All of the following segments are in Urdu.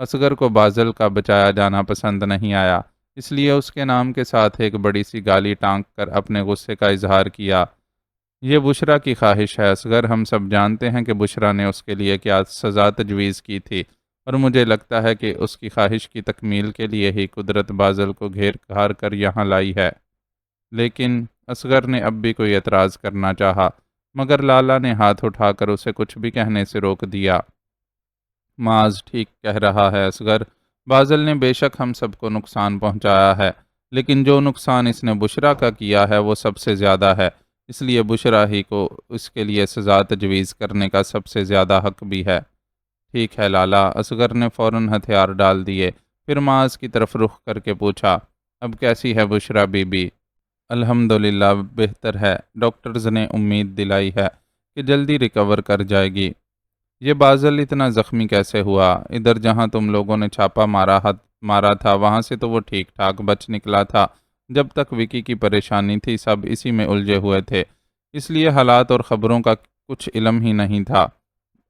اصغر کو بازل کا بچایا جانا پسند نہیں آیا، اس لیے اس کے نام کے ساتھ ایک بڑی سی گالی ٹانک کر اپنے غصے کا اظہار کیا۔ یہ بشریٰ کی خواہش ہے اصغر، ہم سب جانتے ہیں کہ بشریٰ نے اس کے لیے کیا سزا تجویز کی تھی، اور مجھے لگتا ہے کہ اس کی خواہش کی تکمیل کے لیے ہی قدرت بازل کو گھیر گھار کر یہاں لائی ہے۔ لیکن اصغر نے اب بھی کوئی اعتراض کرنا چاہا، مگر لالا نے ہاتھ اٹھا کر اسے کچھ بھی کہنے سے روک دیا۔ معاذ ٹھیک کہہ رہا ہے اصغر، بازل نے بے شک ہم سب کو نقصان پہنچایا ہے، لیکن جو نقصان اس نے بشریٰ کا کیا ہے وہ سب سے زیادہ ہے، اس لیے بشریٰ ہی کو اس کے لیے سزا تجویز کرنے کا سب سے زیادہ حق بھی ہے۔ ٹھیک ہے لالا، اصغر نے فوراً ہتھیار ڈال دیے، پھر معاذ کی طرف رخ کر کے پوچھا، اب کیسی ہے بشریٰ بی بی؟ الحمدللہ بہتر ہے، ڈاکٹرز نے امید دلائی ہے کہ جلدی ریکور کر جائے گی۔ یہ بازل اتنا زخمی کیسے ہوا؟ ادھر جہاں تم لوگوں نے چھاپا مارا تھا وہاں سے تو وہ ٹھیک ٹھاک بچ نکلا تھا، جب تک وکی کی پریشانی تھی سب اسی میں الجھے ہوئے تھے، اس لیے حالات اور خبروں کا کچھ علم ہی نہیں تھا۔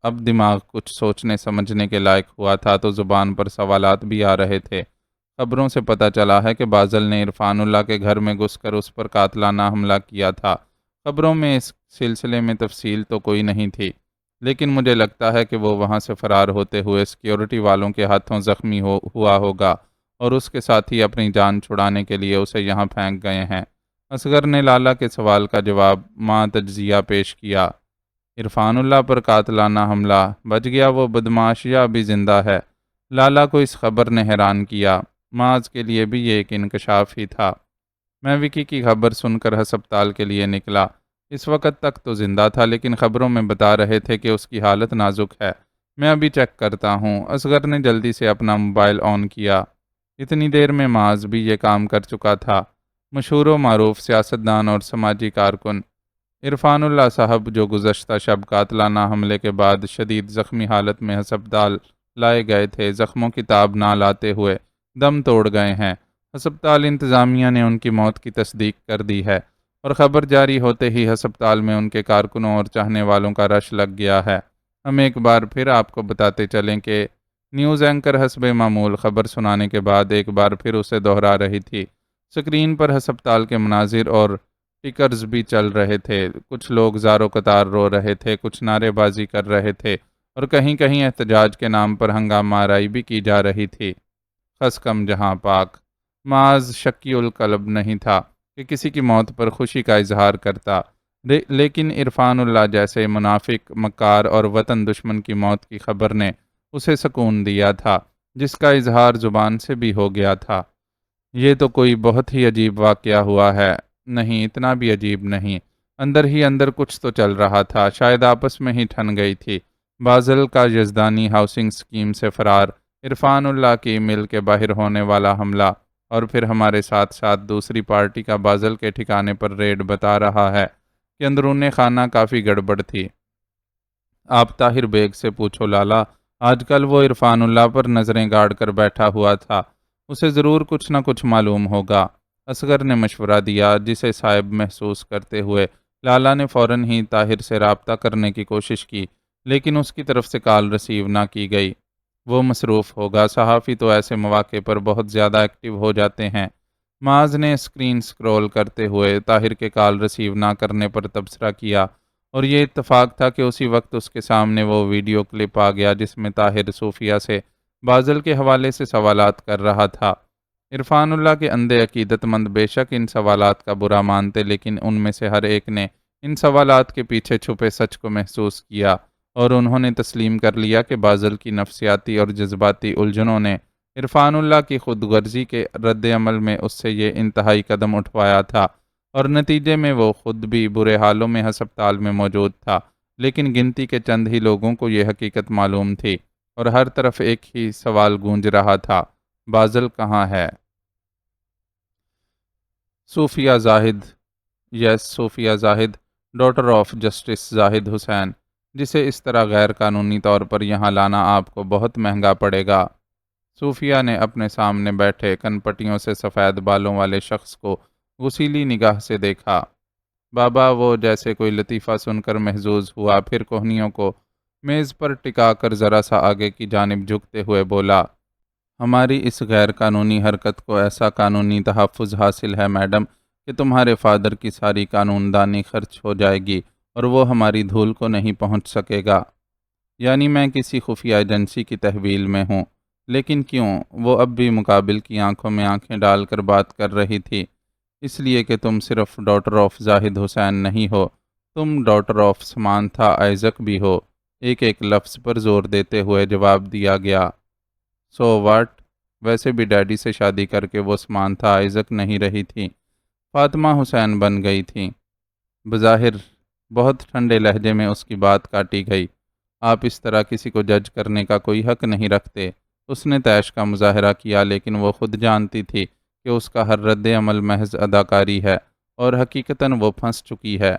اب دماغ کچھ سوچنے سمجھنے کے لائق ہوا تھا تو زبان پر سوالات بھی آ رہے تھے۔ خبروں سے پتہ چلا ہے کہ بازل نے عرفان اللہ کے گھر میں گھس کر اس پر قاتلانہ حملہ کیا تھا۔ خبروں میں اس سلسلے میں تفصیل تو کوئی نہیں تھی، لیکن مجھے لگتا ہے کہ وہ وہاں سے فرار ہوتے ہوئے سیکیورٹی والوں کے ہاتھوں زخمی ہوا ہوگا اور اس کے ساتھی اپنی جان چھڑانے کے لیے اسے یہاں پھینک گئے ہیں۔ اصغر نے لالا کے سوال کا جواب مع تجزیہ پیش کیا۔ عرفان اللہ پر قاتلانہ حملہ، بچ گیا وہ بدماش یا ابھی زندہ ہے؟ لالا کو اس خبر نے حیران کیا۔ معاذ کے لیے بھی یہ ایک انکشاف ہی تھا۔ میں وکی کی خبر سن کر ہسپتال کے لیے نکلا، اس وقت تک تو زندہ تھا لیکن خبروں میں بتا رہے تھے کہ اس کی حالت نازک ہے، میں ابھی چیک کرتا ہوں۔ اصغر نے جلدی سے اپنا موبائل آن کیا۔ اتنی دیر میں معاذ بھی یہ کام کر چکا تھا۔ مشہور و معروف سیاستدان اور سماجی کارکن عرفان اللہ صاحب، جو گزشتہ شب قاتلانہ حملے کے بعد شدید زخمی حالت میں ہسپتال لائے گئے تھے، زخموں کی تاب نہ لاتے ہوئے دم توڑ گئے ہیں۔ ہسپتال انتظامیہ نے ان کی موت کی تصدیق کر دی ہے، اور خبر جاری ہوتے ہی ہسپتال میں ان کے کارکنوں اور چاہنے والوں کا رش لگ گیا ہے۔ ہم ایک بار پھر آپ کو بتاتے چلیں کہ نیوز اینکر حسب معمول خبر سنانے کے بعد ایک بار پھر اسے دہرا رہی تھی۔ سکرین پر ہسپتال کے مناظر اور ٹکرز بھی چل رہے تھے، کچھ لوگ زارو قطار رو رہے تھے، کچھ نعرے بازی کر رہے تھے، اور کہیں کہیں احتجاج کے نام پر ہنگامہ آرائی بھی کی جا رہی تھی۔ خس کم جہاں پاک، معاذ شکی القلب نہیں تھا کہ کسی کی موت پر خوشی کا اظہار کرتا، لیکن عرفان اللہ جیسے منافق، مکار اور وطن دشمن کی موت کی خبر نے اسے سکون دیا تھا، جس کا اظہار زبان سے بھی ہو گیا تھا۔ یہ تو کوئی بہت ہی عجیب واقعہ ہوا ہے۔ نہیں، اتنا بھی عجیب نہیں، اندر ہی اندر کچھ تو چل رہا تھا، شاید آپس میں ہی ٹھن گئی تھی۔ بازل کا یزدانی ہاؤسنگ اسکیم سے فرار، عرفان اللہ کی مل کے باہر ہونے والا حملہ، اور پھر ہمارے ساتھ ساتھ دوسری پارٹی کا بازل کے ٹھکانے پر ریڈ بتا رہا ہے کہ اندرون خانہ کافی گڑبڑ تھی۔ آپ طاہر بیگ سے پوچھو لالا، آج کل وہ عرفان اللہ پر نظریں گاڑ کر بیٹھا ہوا تھا، اسے ضرور کچھ نہ کچھ معلوم ہوگا۔ اصغر نے مشورہ دیا، جسے صائب محسوس کرتے ہوئے لالا نے فوراً ہی طاہر سے رابطہ کرنے کی کوشش کی، لیکن اس کی طرف سے کال ریسیو نہ کی گئی۔ وہ مصروف ہوگا، صحافی تو ایسے مواقع پر بہت زیادہ ایکٹیو ہو جاتے ہیں۔ معاذ نے اسکرین سکرول کرتے ہوئے طاہر کے کال ریسیو نہ کرنے پر تبصرہ کیا، اور یہ اتفاق تھا کہ اسی وقت اس کے سامنے وہ ویڈیو کلپ آ گیا جس میں طاہر صوفیہ سے بازل کے حوالے سے سوالات کر رہا تھا۔ عرفان اللہ کے اندھے عقیدت مند بے شک ان سوالات کا برا مانتے، لیکن ان میں سے ہر ایک نے ان سوالات کے پیچھے چھپے سچ کو محسوس کیا، اور انہوں نے تسلیم کر لیا کہ بازل کی نفسیاتی اور جذباتی الجھنوں نے عرفان اللہ کی خود غرضی کے رد عمل میں اس سے یہ انتہائی قدم اٹھوایا تھا، اور نتیجے میں وہ خود بھی برے حالوں میں ہسپتال میں موجود تھا، لیکن گنتی کے چند ہی لوگوں کو یہ حقیقت معلوم تھی، اور ہر طرف ایک ہی سوال گونج رہا تھا، بازل کہاں ہے؟ صوفیہ زاہد، یس صوفیہ زاہد، ڈاٹر آف جسٹس زاہد حسین، جسے اس طرح غیر قانونی طور پر یہاں لانا آپ کو بہت مہنگا پڑے گا۔ صوفیہ نے اپنے سامنے بیٹھے کن پٹیوں سے سفید بالوں والے شخص کو غسیلی نگاہ سے دیکھا۔ بابا، وہ جیسے کوئی لطیفہ سن کر محظوظ ہوا، پھر کوہنیوں کو میز پر ٹکا کر ذرا سا آگے کی جانب جھکتے ہوئے بولا، ہماری اس غیر قانونی حرکت کو ایسا قانونی تحفظ حاصل ہے میڈم کہ تمہارے فادر کی ساری قانون دانی خرچ ہو جائے گی اور وہ ہماری دھول کو نہیں پہنچ سکے گا۔ یعنی میں کسی خفیہ ایجنسی کی تحویل میں ہوں، لیکن کیوں؟ وہ اب بھی مقابل کی آنکھوں میں آنکھیں ڈال کر بات کر رہی تھی۔ اس لیے کہ تم صرف ڈاٹر آف زاہد حسین نہیں ہو، تم ڈاٹر آف سمانتھا آئزک بھی ہو۔ ایک ایک لفظ پر زور دیتے ہوئے جواب دیا گیا۔ So what? ویسے بھی ڈیڈی سے شادی کر کے وہ سمانتھا آئزک نہیں رہی تھی، فاطمہ حسین بن گئی تھی۔ بظاہر بہت ٹھنڈے لہجے میں اس کی بات کاٹی گئی۔ آپ اس طرح کسی کو جج کرنے کا کوئی حق نہیں رکھتے۔ اس نے طیش کا مظاہرہ کیا، لیکن وہ خود جانتی تھی کہ اس کا ہر رد عمل محض اداکاری ہے اور حقیقتاً وہ پھنس چکی ہے۔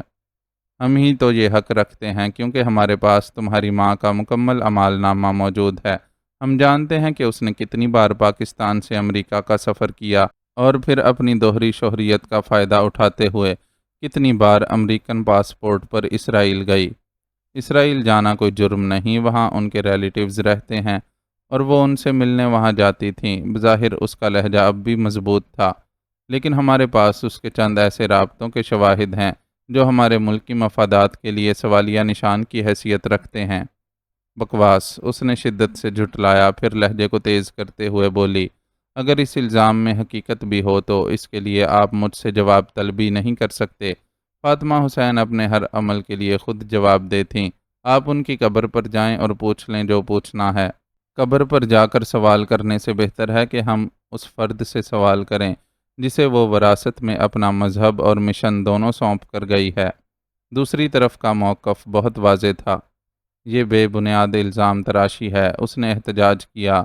ہم ہی تو یہ حق رکھتے ہیں کیونکہ ہمارے پاس تمہاری ماں کا مکمل اعمال نامہ موجود ہے۔ ہم جانتے ہیں کہ اس نے کتنی بار پاکستان سے امریکہ کا سفر کیا اور پھر اپنی دوہری شہریت کا فائدہ اٹھاتے ہوئے کتنی بار امریکن پاسپورٹ پر اسرائیل گئی۔ اسرائیل جانا کوئی جرم نہیں، وہاں ان کے ریلیٹیوز رہتے ہیں اور وہ ان سے ملنے وہاں جاتی تھیں۔ بظاہر اس کا لہجہ اب بھی مضبوط تھا، لیکن ہمارے پاس اس کے چند ایسے رابطوں کے شواہد ہیں جو ہمارے ملکی مفادات کے لیے سوالیہ نشان کی حیثیت رکھتے ہیں۔ بکواس! اس نے شدت سے جھٹلایا، پھر لہجے کو تیز کرتے ہوئے بولی، اگر اس الزام میں حقیقت بھی ہو تو اس کے لیے آپ مجھ سے جواب طلبی نہیں کر سکتے۔ فاطمہ حسین اپنے ہر عمل کے لیے خود جواب دہ تھیں۔ آپ ان کی قبر پر جائیں اور پوچھ لیں جو پوچھنا ہے۔ قبر پر جا کر سوال کرنے سے بہتر ہے کہ ہم اس فرد سے سوال کریں جسے وہ وراثت میں اپنا مذہب اور مشن دونوں سونپ کر گئی ہے۔ دوسری طرف کا موقف بہت واضح تھا۔ یہ بے بنیاد الزام تراشی ہے، اس نے احتجاج کیا۔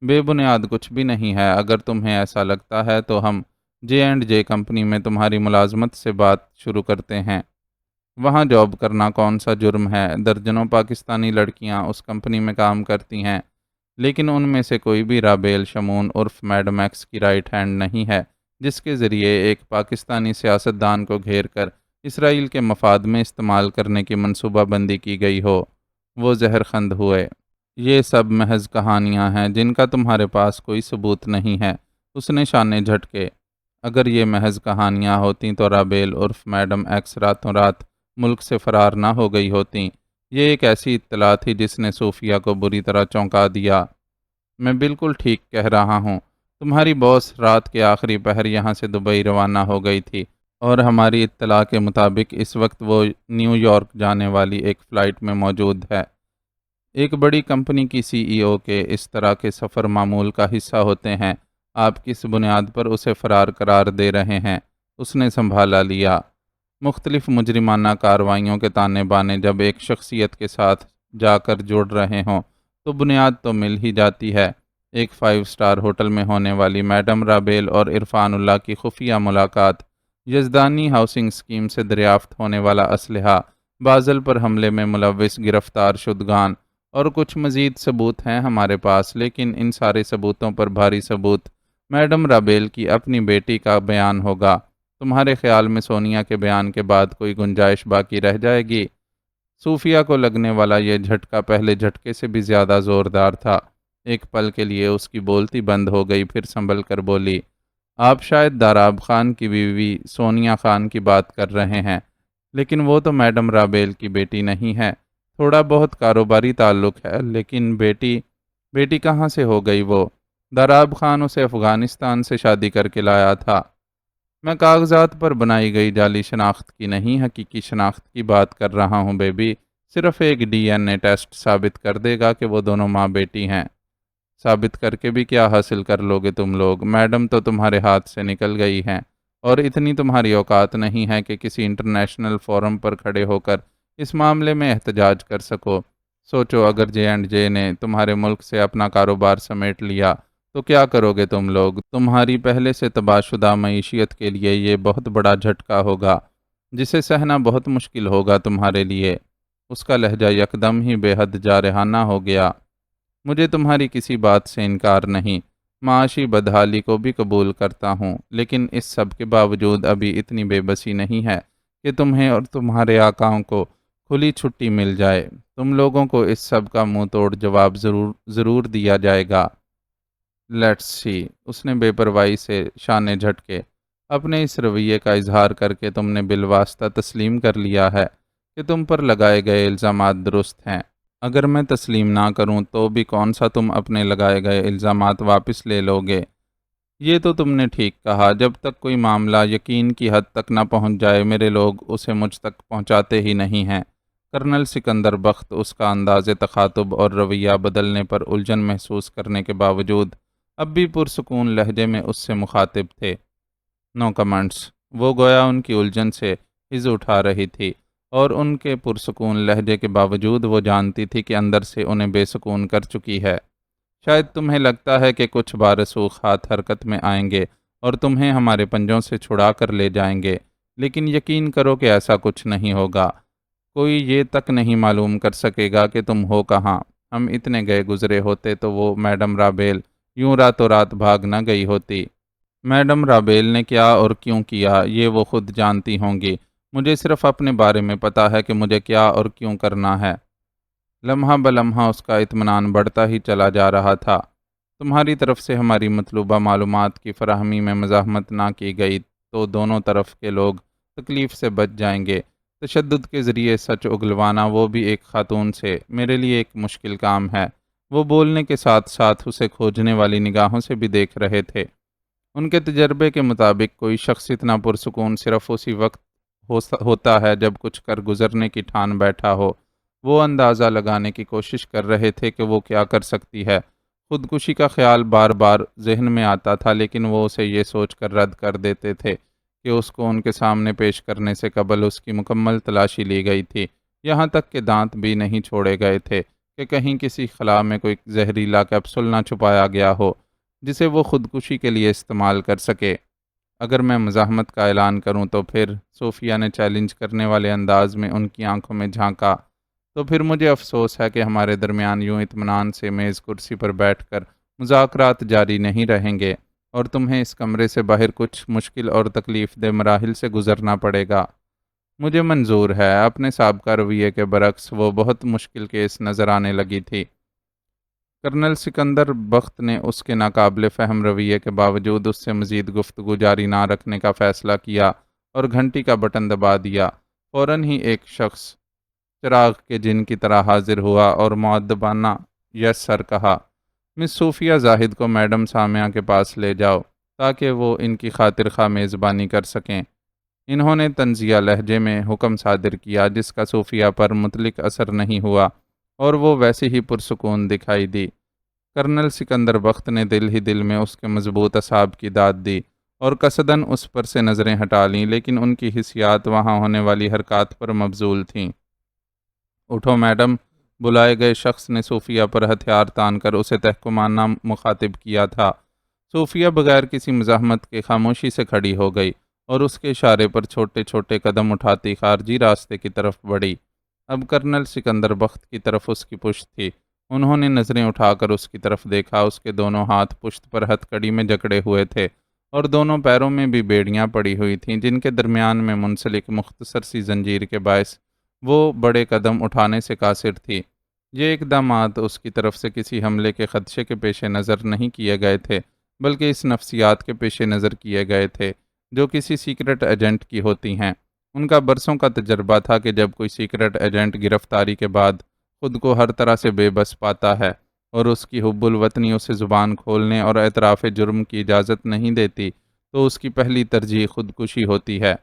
بے بنیاد کچھ بھی نہیں ہے۔ اگر تمہیں ایسا لگتا ہے تو ہم J&J کمپنی میں تمہاری ملازمت سے بات شروع کرتے ہیں۔ وہاں جاب کرنا کون سا جرم ہے؟ درجنوں پاکستانی لڑکیاں اس کمپنی میں کام کرتی ہیں، لیکن ان میں سے کوئی بھی رابیل شمون عرف میڈم ایکس کی رائٹ ہینڈ نہیں ہے جس کے ذریعے ایک پاکستانی سیاستدان کو گھیر کر اسرائیل کے مفاد میں استعمال کرنے کی منصوبہ بندی کی گئی ہو۔ وہ زہر خند ہوئے۔ یہ سب محض کہانیاں ہیں جن کا تمہارے پاس کوئی ثبوت نہیں ہے۔ اس نے شانے جھٹکے۔ اگر یہ محض کہانیاں ہوتیں تو رابیل عرف میڈم ایکس راتوں رات ملک سے فرار نہ ہو گئی ہوتیں۔ یہ ایک ایسی اطلاع تھی جس نے صوفیہ کو بری طرح چونکا دیا۔ میں بالکل ٹھیک کہہ رہا ہوں۔ تمہاری باس رات کے آخری پہر یہاں سے دبئی روانہ ہو گئی تھی اور ہماری اطلاع کے مطابق اس وقت وہ نیو یارک جانے والی ایک فلائٹ میں موجود ہے۔ ایک بڑی کمپنی کی CEO کے اس طرح کے سفر معمول کا حصہ ہوتے ہیں۔ آپ کس بنیاد پر اسے فرار قرار دے رہے ہیں؟ اس نے سنبھالا لیا۔ مختلف مجرمانہ کارروائیوں کے تانے بانے جب ایک شخصیت کے ساتھ جا کر جڑ رہے ہوں تو بنیاد تو مل ہی جاتی ہے۔ ایک 5 اسٹار ہوٹل میں ہونے والی میڈم رابیل اور عرفان اللہ کی خفیہ ملاقات، یزدانی ہاؤسنگ اسکیم سے دریافت ہونے والا اسلحہ، بازل پر حملے میں ملوث گرفتار شدگان اور کچھ مزید ثبوت ہیں ہمارے پاس، لیکن ان سارے ثبوتوں پر بھاری ثبوت میڈم رابیل کی اپنی بیٹی کا بیان ہوگا۔ تمہارے خیال میں سونیا کے بیان کے بعد کوئی گنجائش باقی رہ جائے گی؟ صوفیہ کو لگنے والا یہ جھٹکا پہلے جھٹکے سے بھی زیادہ زوردار تھا۔ ایک پل کے لیے اس کی بولتی بند ہو گئی، پھر سنبھل کر بولی، آپ شاید داراب خان کی بیوی سونیا خان کی بات کر رہے ہیں، لیکن وہ تو میڈم رابیل کی بیٹی نہیں ہے۔ تھوڑا بہت کاروباری تعلق ہے، لیکن بیٹی کہاں سے ہو گئی؟ وہ داراب خان اسے افغانستان سے شادی کر کے لایا تھا۔ میں کاغذات پر بنائی گئی جعلی شناخت کی نہیں، حقیقی شناخت کی بات کر رہا ہوں بیبی۔ صرف ایک DNA ٹیسٹ ثابت کر دے گا کہ وہ دونوں ماں بیٹی ہیں۔ ثابت کر کے بھی کیا حاصل کر لوگے تم لوگ؟ میڈم تو تمہارے ہاتھ سے نکل گئی ہیں اور اتنی تمہاری اوقات نہیں ہے کہ کسی انٹرنیشنل فورم پر کھڑے ہو کر اس معاملے میں احتجاج کر سکو۔ سوچو، اگر J&J نے تمہارے ملک سے اپنا کاروبار سمیٹ لیا تو کیا کرو گے تم لوگ؟ تمہاری پہلے سے تباہ شدہ معیشیت کے لیے یہ بہت بڑا جھٹکا ہوگا جسے سہنا بہت مشکل ہوگا تمہارے لیے۔ اس کا لہجہ یکدم ہی بے حد جارحانہ ہو گیا۔ مجھے تمہاری کسی بات سے انکار نہیں، معاشی بدحالی کو بھی قبول کرتا ہوں، لیکن اس سب کے باوجود ابھی اتنی بے بسی نہیں ہے کہ تمہیں اور تمہارے آقاؤں کو کھلی چھٹی مل جائے۔ تم لوگوں کو اس سب کا منہ توڑ جواب ضرور دیا جائے گا۔ لیٹس سی، اس نے بے پرواہی سے شانے جھٹکے۔ اپنے اس رویے کا اظہار کر کے تم نے بالواسطہ تسلیم کر لیا ہے کہ تم پر لگائے گئے الزامات درست ہیں۔ اگر میں تسلیم نہ کروں تو بھی کون سا تم اپنے لگائے گئے الزامات واپس لے لو گے؟ یہ تو تم نے ٹھیک کہا، جب تک کوئی معاملہ یقین کی حد تک نہ پہنچ جائے میرے لوگ اسے مجھ تک پہنچاتے ہی نہیں ہیں۔ کرنل سکندر بخت اس کا انداز تخاطب اور رویہ بدلنے پر الجھن محسوس کرنے کے باوجود اب بھی پرسکون لہجے میں اس سے مخاطب تھے۔ نو کمنٹس۔ وہ گویا ان کی الجھن سے ہز اٹھا رہی تھی، اور ان کے پرسکون لہجے کے باوجود وہ جانتی تھی کہ اندر سے انہیں بے سکون کر چکی ہے۔ شاید تمہیں لگتا ہے کہ کچھ بارسوخ ہاتھ حرکت میں آئیں گے اور تمہیں ہمارے پنجوں سے چھڑا کر لے جائیں گے، لیکن یقین کرو کہ ایسا کچھ نہیں ہوگا۔ کوئی یہ تک نہیں معلوم کر سکے گا کہ تم ہو کہاں۔ ہم اتنے گئے گزرے ہوتے تو وہ میڈم رابیل یوں راتوں رات بھاگ نہ گئی ہوتی۔ میڈم رابیل نے کیا اور کیوں کیا یہ وہ خود جانتی ہوں گی، مجھے صرف اپنے بارے میں پتا ہے کہ مجھے کیا اور کیوں کرنا ہے۔ لمحہ بلمحہ اس کا اطمینان بڑھتا ہی چلا جا رہا تھا۔ تمہاری طرف سے ہماری مطلوبہ معلومات کی فراہمی میں مزاحمت نہ کی گئی تو دونوں طرف کے لوگ تکلیف سے بچ جائیں گے۔ تشدد کے ذریعے سچ اگلوانا، وہ بھی ایک خاتون سے، میرے لیے ایک مشکل کام ہے۔ وہ بولنے کے ساتھ ساتھ اسے کھوجنے والی نگاہوں سے بھی دیکھ رہے تھے۔ ان کے تجربے کے مطابق کوئی شخص اتنا پرسکون صرف اسی وقت ہوتا ہے جب کچھ کر گزرنے کی ٹھان بیٹھا ہو۔ وہ اندازہ لگانے کی کوشش کر رہے تھے کہ وہ کیا کر سکتی ہے۔ خودکشی کا خیال بار بار ذہن میں آتا تھا، لیکن وہ اسے یہ سوچ کر رد کر دیتے تھے کہ اس کو ان کے سامنے پیش کرنے سے قبل اس کی مکمل تلاشی لی گئی تھی، یہاں تک کہ دانت بھی نہیں چھوڑے گئے تھے کہ کہیں کسی خلا میں کوئی زہریلا کیپسول نہ چھپایا گیا ہو جسے وہ خودکشی کے لیے استعمال کر سکے۔ اگر میں مزاحمت کا اعلان کروں تو پھر، صوفیہ نے چیلنج کرنے والے انداز میں ان کی آنکھوں میں جھانکا، تو پھر مجھے افسوس ہے کہ ہمارے درمیان یوں اطمینان سے میز کرسی پر بیٹھ کر مذاکرات جاری نہیں رہیں گے، اور تمہیں اس کمرے سے باہر کچھ مشکل اور تکلیف دہ مراحل سے گزرنا پڑے گا۔ مجھے منظور ہے۔ اپنے سابقہ رویے کے برعکس وہ بہت مشکل کیس نظر آنے لگی تھی۔ کرنل سکندر بخت نے اس کے ناقابل فہم رویے کے باوجود اس سے مزید گفتگو جاری نہ رکھنے کا فیصلہ کیا اور گھنٹی کا بٹن دبا دیا۔ فوراً ہی ایک شخص چراغ کے جن کی طرح حاضر ہوا اور مؤدبانہ یس سر کہا۔ مس صوفیہ زاہد کو میڈم سامعہ کے پاس لے جاؤ تاکہ وہ ان کی خاطر خواہ میزبانی کر سکیں۔ انہوں نے طنزیہ لہجے میں حکم صادر کیا جس کا صوفیہ پر مطلق اثر نہیں ہوا، اور وہ ویسے ہی پرسکون دکھائی دی۔ کرنل سکندر بخت نے دل ہی دل میں اس کے مضبوط اعصاب کی داد دی اور قصداً اس پر سے نظریں ہٹا لیں، لیکن ان کی حسیات وہاں ہونے والی حرکات پر مبذول تھیں۔ اٹھو میڈم، بلائے گئے شخص نے صوفیہ پر ہتھیار تان کر اسے تحکمانہ مخاطب کیا تھا۔ صوفیہ بغیر کسی مزاحمت کے خاموشی سے کھڑی ہو گئی اور اس کے اشارے پر چھوٹے چھوٹے قدم اٹھاتی خارجی راستے کی طرف بڑھی۔ اب کرنل سکندر بخت کی طرف اس کی پشت تھی۔ انہوں نے نظریں اٹھا کر اس کی طرف دیکھا۔ اس کے دونوں ہاتھ پشت پر ہتھ کڑی میں جکڑے ہوئے تھے اور دونوں پیروں میں بھی بیڑیاں پڑی ہوئی تھیں جن کے درمیان میں منسلک مختصر سی زنجیر کے باعث وہ بڑے قدم اٹھانے سے قاصر تھی۔ یہ اقدامات اس کی طرف سے کسی حملے کے خدشے کے پیش نظر نہیں کیے گئے تھے، بلکہ اس نفسیات کے پیش نظر کیے گئے تھے جو کسی سیکرٹ ایجنٹ کی ہوتی ہیں۔ ان کا برسوں کا تجربہ تھا کہ جب کوئی سیکرٹ ایجنٹ گرفتاری کے بعد خود کو ہر طرح سے بے بس پاتا ہے اور اس کی حب الوطنی اسے زبان کھولنے اور اعتراف جرم کی اجازت نہیں دیتی، تو اس کی پہلی ترجیح خودکشی ہوتی ہے۔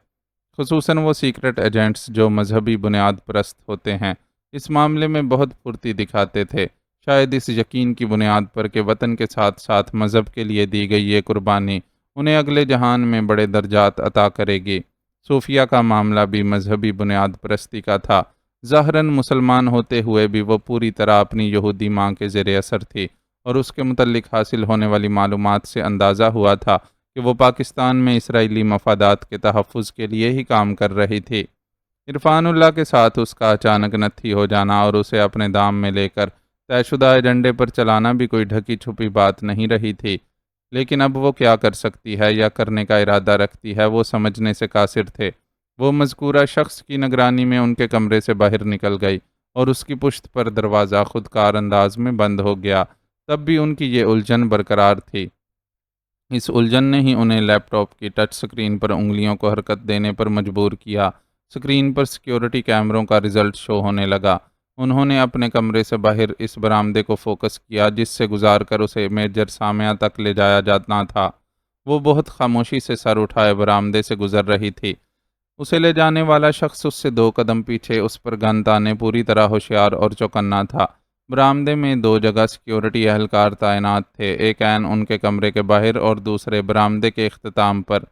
خصوصاً وہ سیکرٹ ایجنٹس جو مذہبی بنیاد پرست ہوتے ہیں اس معاملے میں بہت پھرتی دکھاتے تھے، شاید اس یقین کی بنیاد پر کہ وطن کے ساتھ ساتھ مذہب کے لیے دی گئی یہ قربانی انہیں اگلے جہان میں بڑے درجات عطا کرے گی۔ صوفیہ کا معاملہ بھی مذہبی بنیاد پرستی کا تھا۔ ظاہراً مسلمان ہوتے ہوئے بھی وہ پوری طرح اپنی یہودی ماں کے زیر اثر تھی، اور اس کے متعلق حاصل ہونے والی معلومات سے اندازہ ہوا تھا کہ وہ پاکستان میں اسرائیلی مفادات کے تحفظ کے لیے ہی کام کر رہی تھی۔ عرفان اللہ کے ساتھ اس کا اچانک نتھی ہو جانا اور اسے اپنے دام میں لے کر طے شدہ ایجنڈے پر چلانا بھی کوئی ڈھکی چھپی بات نہیں رہی تھی، لیکن اب وہ کیا کر سکتی ہے یا کرنے کا ارادہ رکھتی ہے وہ سمجھنے سے قاصر تھے۔ وہ مذکورہ شخص کی نگرانی میں ان کے کمرے سے باہر نکل گئی اور اس کی پشت پر دروازہ خود کار انداز میں بند ہو گیا۔ تب بھی ان کی یہ الجھن برقرار تھی۔ اس الجھن نے ہی انہیں لیپ ٹاپ کی ٹچ سکرین پر انگلیوں کو حرکت دینے پر مجبور کیا۔ سکرین پر سیکیورٹی کیمروں کا رزلٹ شو ہونے لگا۔ انہوں نے اپنے کمرے سے باہر اس برآمدے کو فوکس کیا جس سے گزار کر اسے میجر سامعہ تک لے جایا جانا تھا۔ وہ بہت خاموشی سے سر اٹھائے برآمدے سے گزر رہی تھی۔ اسے لے جانے والا شخص اس سے 2 قدم پیچھے، اس پر گن تانے پوری طرح ہوشیار اور چوکنا تھا۔ برآمدے میں 2 جگہ سیکیورٹی اہلکار تعینات تھے، ایک عین ان کے کمرے کے باہر اور دوسرے برآمدے کے اختتام پر،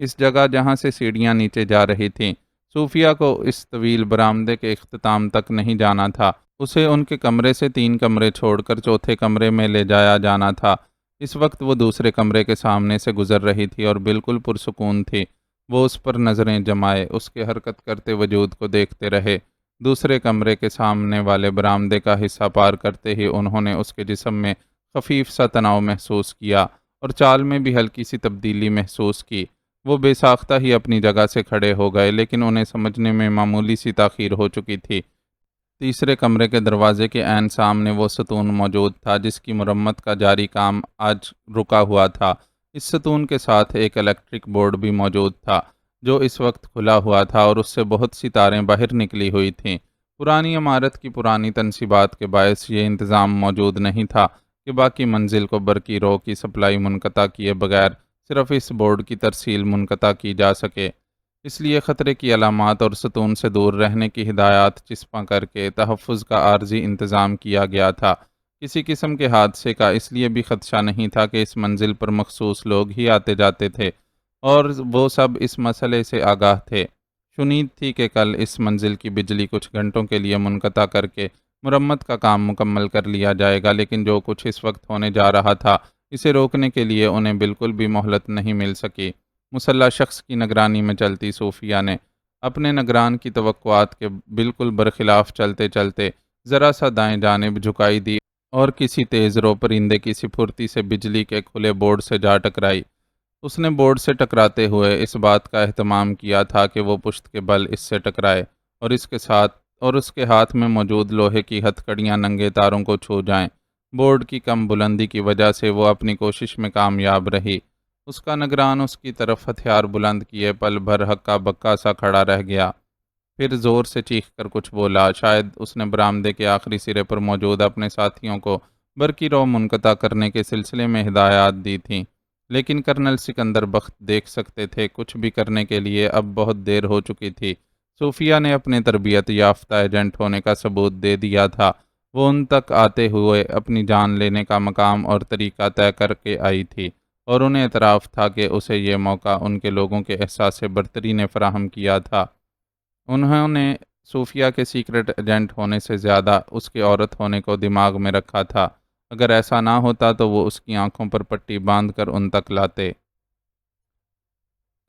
اس جگہ جہاں سے سیڑھیاں نیچے جا رہی تھیں۔ صوفیہ کو اس طویل برآمدے کے اختتام تک نہیں جانا تھا۔ اسے ان کے کمرے سے 3 کمرے چھوڑ کر چوتھے کمرے میں لے جایا جانا تھا۔ اس وقت وہ دوسرے کمرے کے سامنے سے گزر رہی تھی اور بالکل پرسکون تھی۔ وہ اس پر نظریں جمائے، اس کے حرکت کرتے وجود کو دیکھتے رہے۔ دوسرے کمرے کے سامنے والے برآمدے کا حصہ پار کرتے ہی انہوں نے اس کے جسم میں خفیف سا تناؤ محسوس کیا اور چال میں بھی ہلکی سی تبدیلی محسوس کی۔ وہ بے ساختہ ہی اپنی جگہ سے کھڑے ہو گئے، لیکن انہیں سمجھنے میں معمولی سی تاخیر ہو چکی تھی۔ تیسرے کمرے کے دروازے کے عین سامنے وہ ستون موجود تھا جس کی مرمت کا جاری کام آج رکا ہوا تھا۔ اس ستون کے ساتھ ایک الیکٹرک بورڈ بھی موجود تھا جو اس وقت کھلا ہوا تھا اور اس سے بہت سی تاریں باہر نکلی ہوئی تھیں۔ پرانی عمارت کی پرانی تنصیبات کے باعث یہ انتظام موجود نہیں تھا کہ باقی منزل کو برقی رو کی سپلائی منقطع کیے بغیر صرف اس بورڈ کی ترسیل منقطع کی جا سکے۔ اس لیے خطرے کی علامات اور ستون سے دور رہنے کی ہدایات چسپاں کر کے تحفظ کا عارضی انتظام کیا گیا تھا۔ کسی قسم کے حادثے کا اس لیے بھی خدشہ نہیں تھا کہ اس منزل پر مخصوص لوگ ہی آتے جاتے تھے اور وہ سب اس مسئلے سے آگاہ تھے۔ شنید تھی کہ کل اس منزل کی بجلی کچھ گھنٹوں کے لیے منقطع کر کے مرمت کا کام مکمل کر لیا جائے گا، لیکن جو کچھ اس وقت ہونے جا رہا تھا اسے روکنے کے لیے انہیں بالکل بھی مہلت نہیں مل سکی۔ مسلح شخص کی نگرانی میں چلتی صوفیہ نے اپنے نگران کی توقعات کے بالکل برخلاف چلتے چلتے ذرا سا دائیں جانب جھکائی دی اور کسی تیز رو پرندے کی سی پھرتی سے بجلی کے کھلے بورڈ سے جا ٹکرائی۔ اس نے بورڈ سے ٹکراتے ہوئے اس بات کا اہتمام کیا تھا کہ وہ پشت کے بل اس سے ٹکرائے اور اس کے ہاتھ میں موجود لوہے کی ہتھکڑیاں ننگے تاروں کو چھو جائیں۔ بورڈ کی کم بلندی کی وجہ سے وہ اپنی کوشش میں کامیاب رہی۔ اس کا نگران اس کی طرف ہتھیار بلند کیے پل بھر ہکا بکا سا کھڑا رہ گیا، پھر زور سے چیخ کر کچھ بولا۔ شاید اس نے برآمدے کے آخری سرے پر موجود اپنے ساتھیوں کو برقی رو منقطع کرنے کے سلسلے میں ہدایات دی تھیں، لیکن کرنل سکندر بخت دیکھ سکتے تھے کچھ بھی کرنے کے لیے اب بہت دیر ہو چکی تھی۔ صوفیہ نے اپنے تربیت یافتہ ایجنٹ ہونے کا ثبوت دے دیا تھا۔ وہ ان تک آتے ہوئے اپنی جان لینے کا مقام اور طریقہ طے کر کے آئی تھی اور انہیں اعتراف تھا کہ اسے یہ موقع ان کے لوگوں کے احساس برتری نے فراہم کیا تھا۔ انہوں نے صوفیہ کے سیکرٹ ایجنٹ ہونے سے زیادہ اس کے عورت ہونے کو دماغ میں رکھا تھا۔ اگر ایسا نہ ہوتا تو وہ اس کی آنکھوں پر پٹی باندھ کر ان تک لاتے۔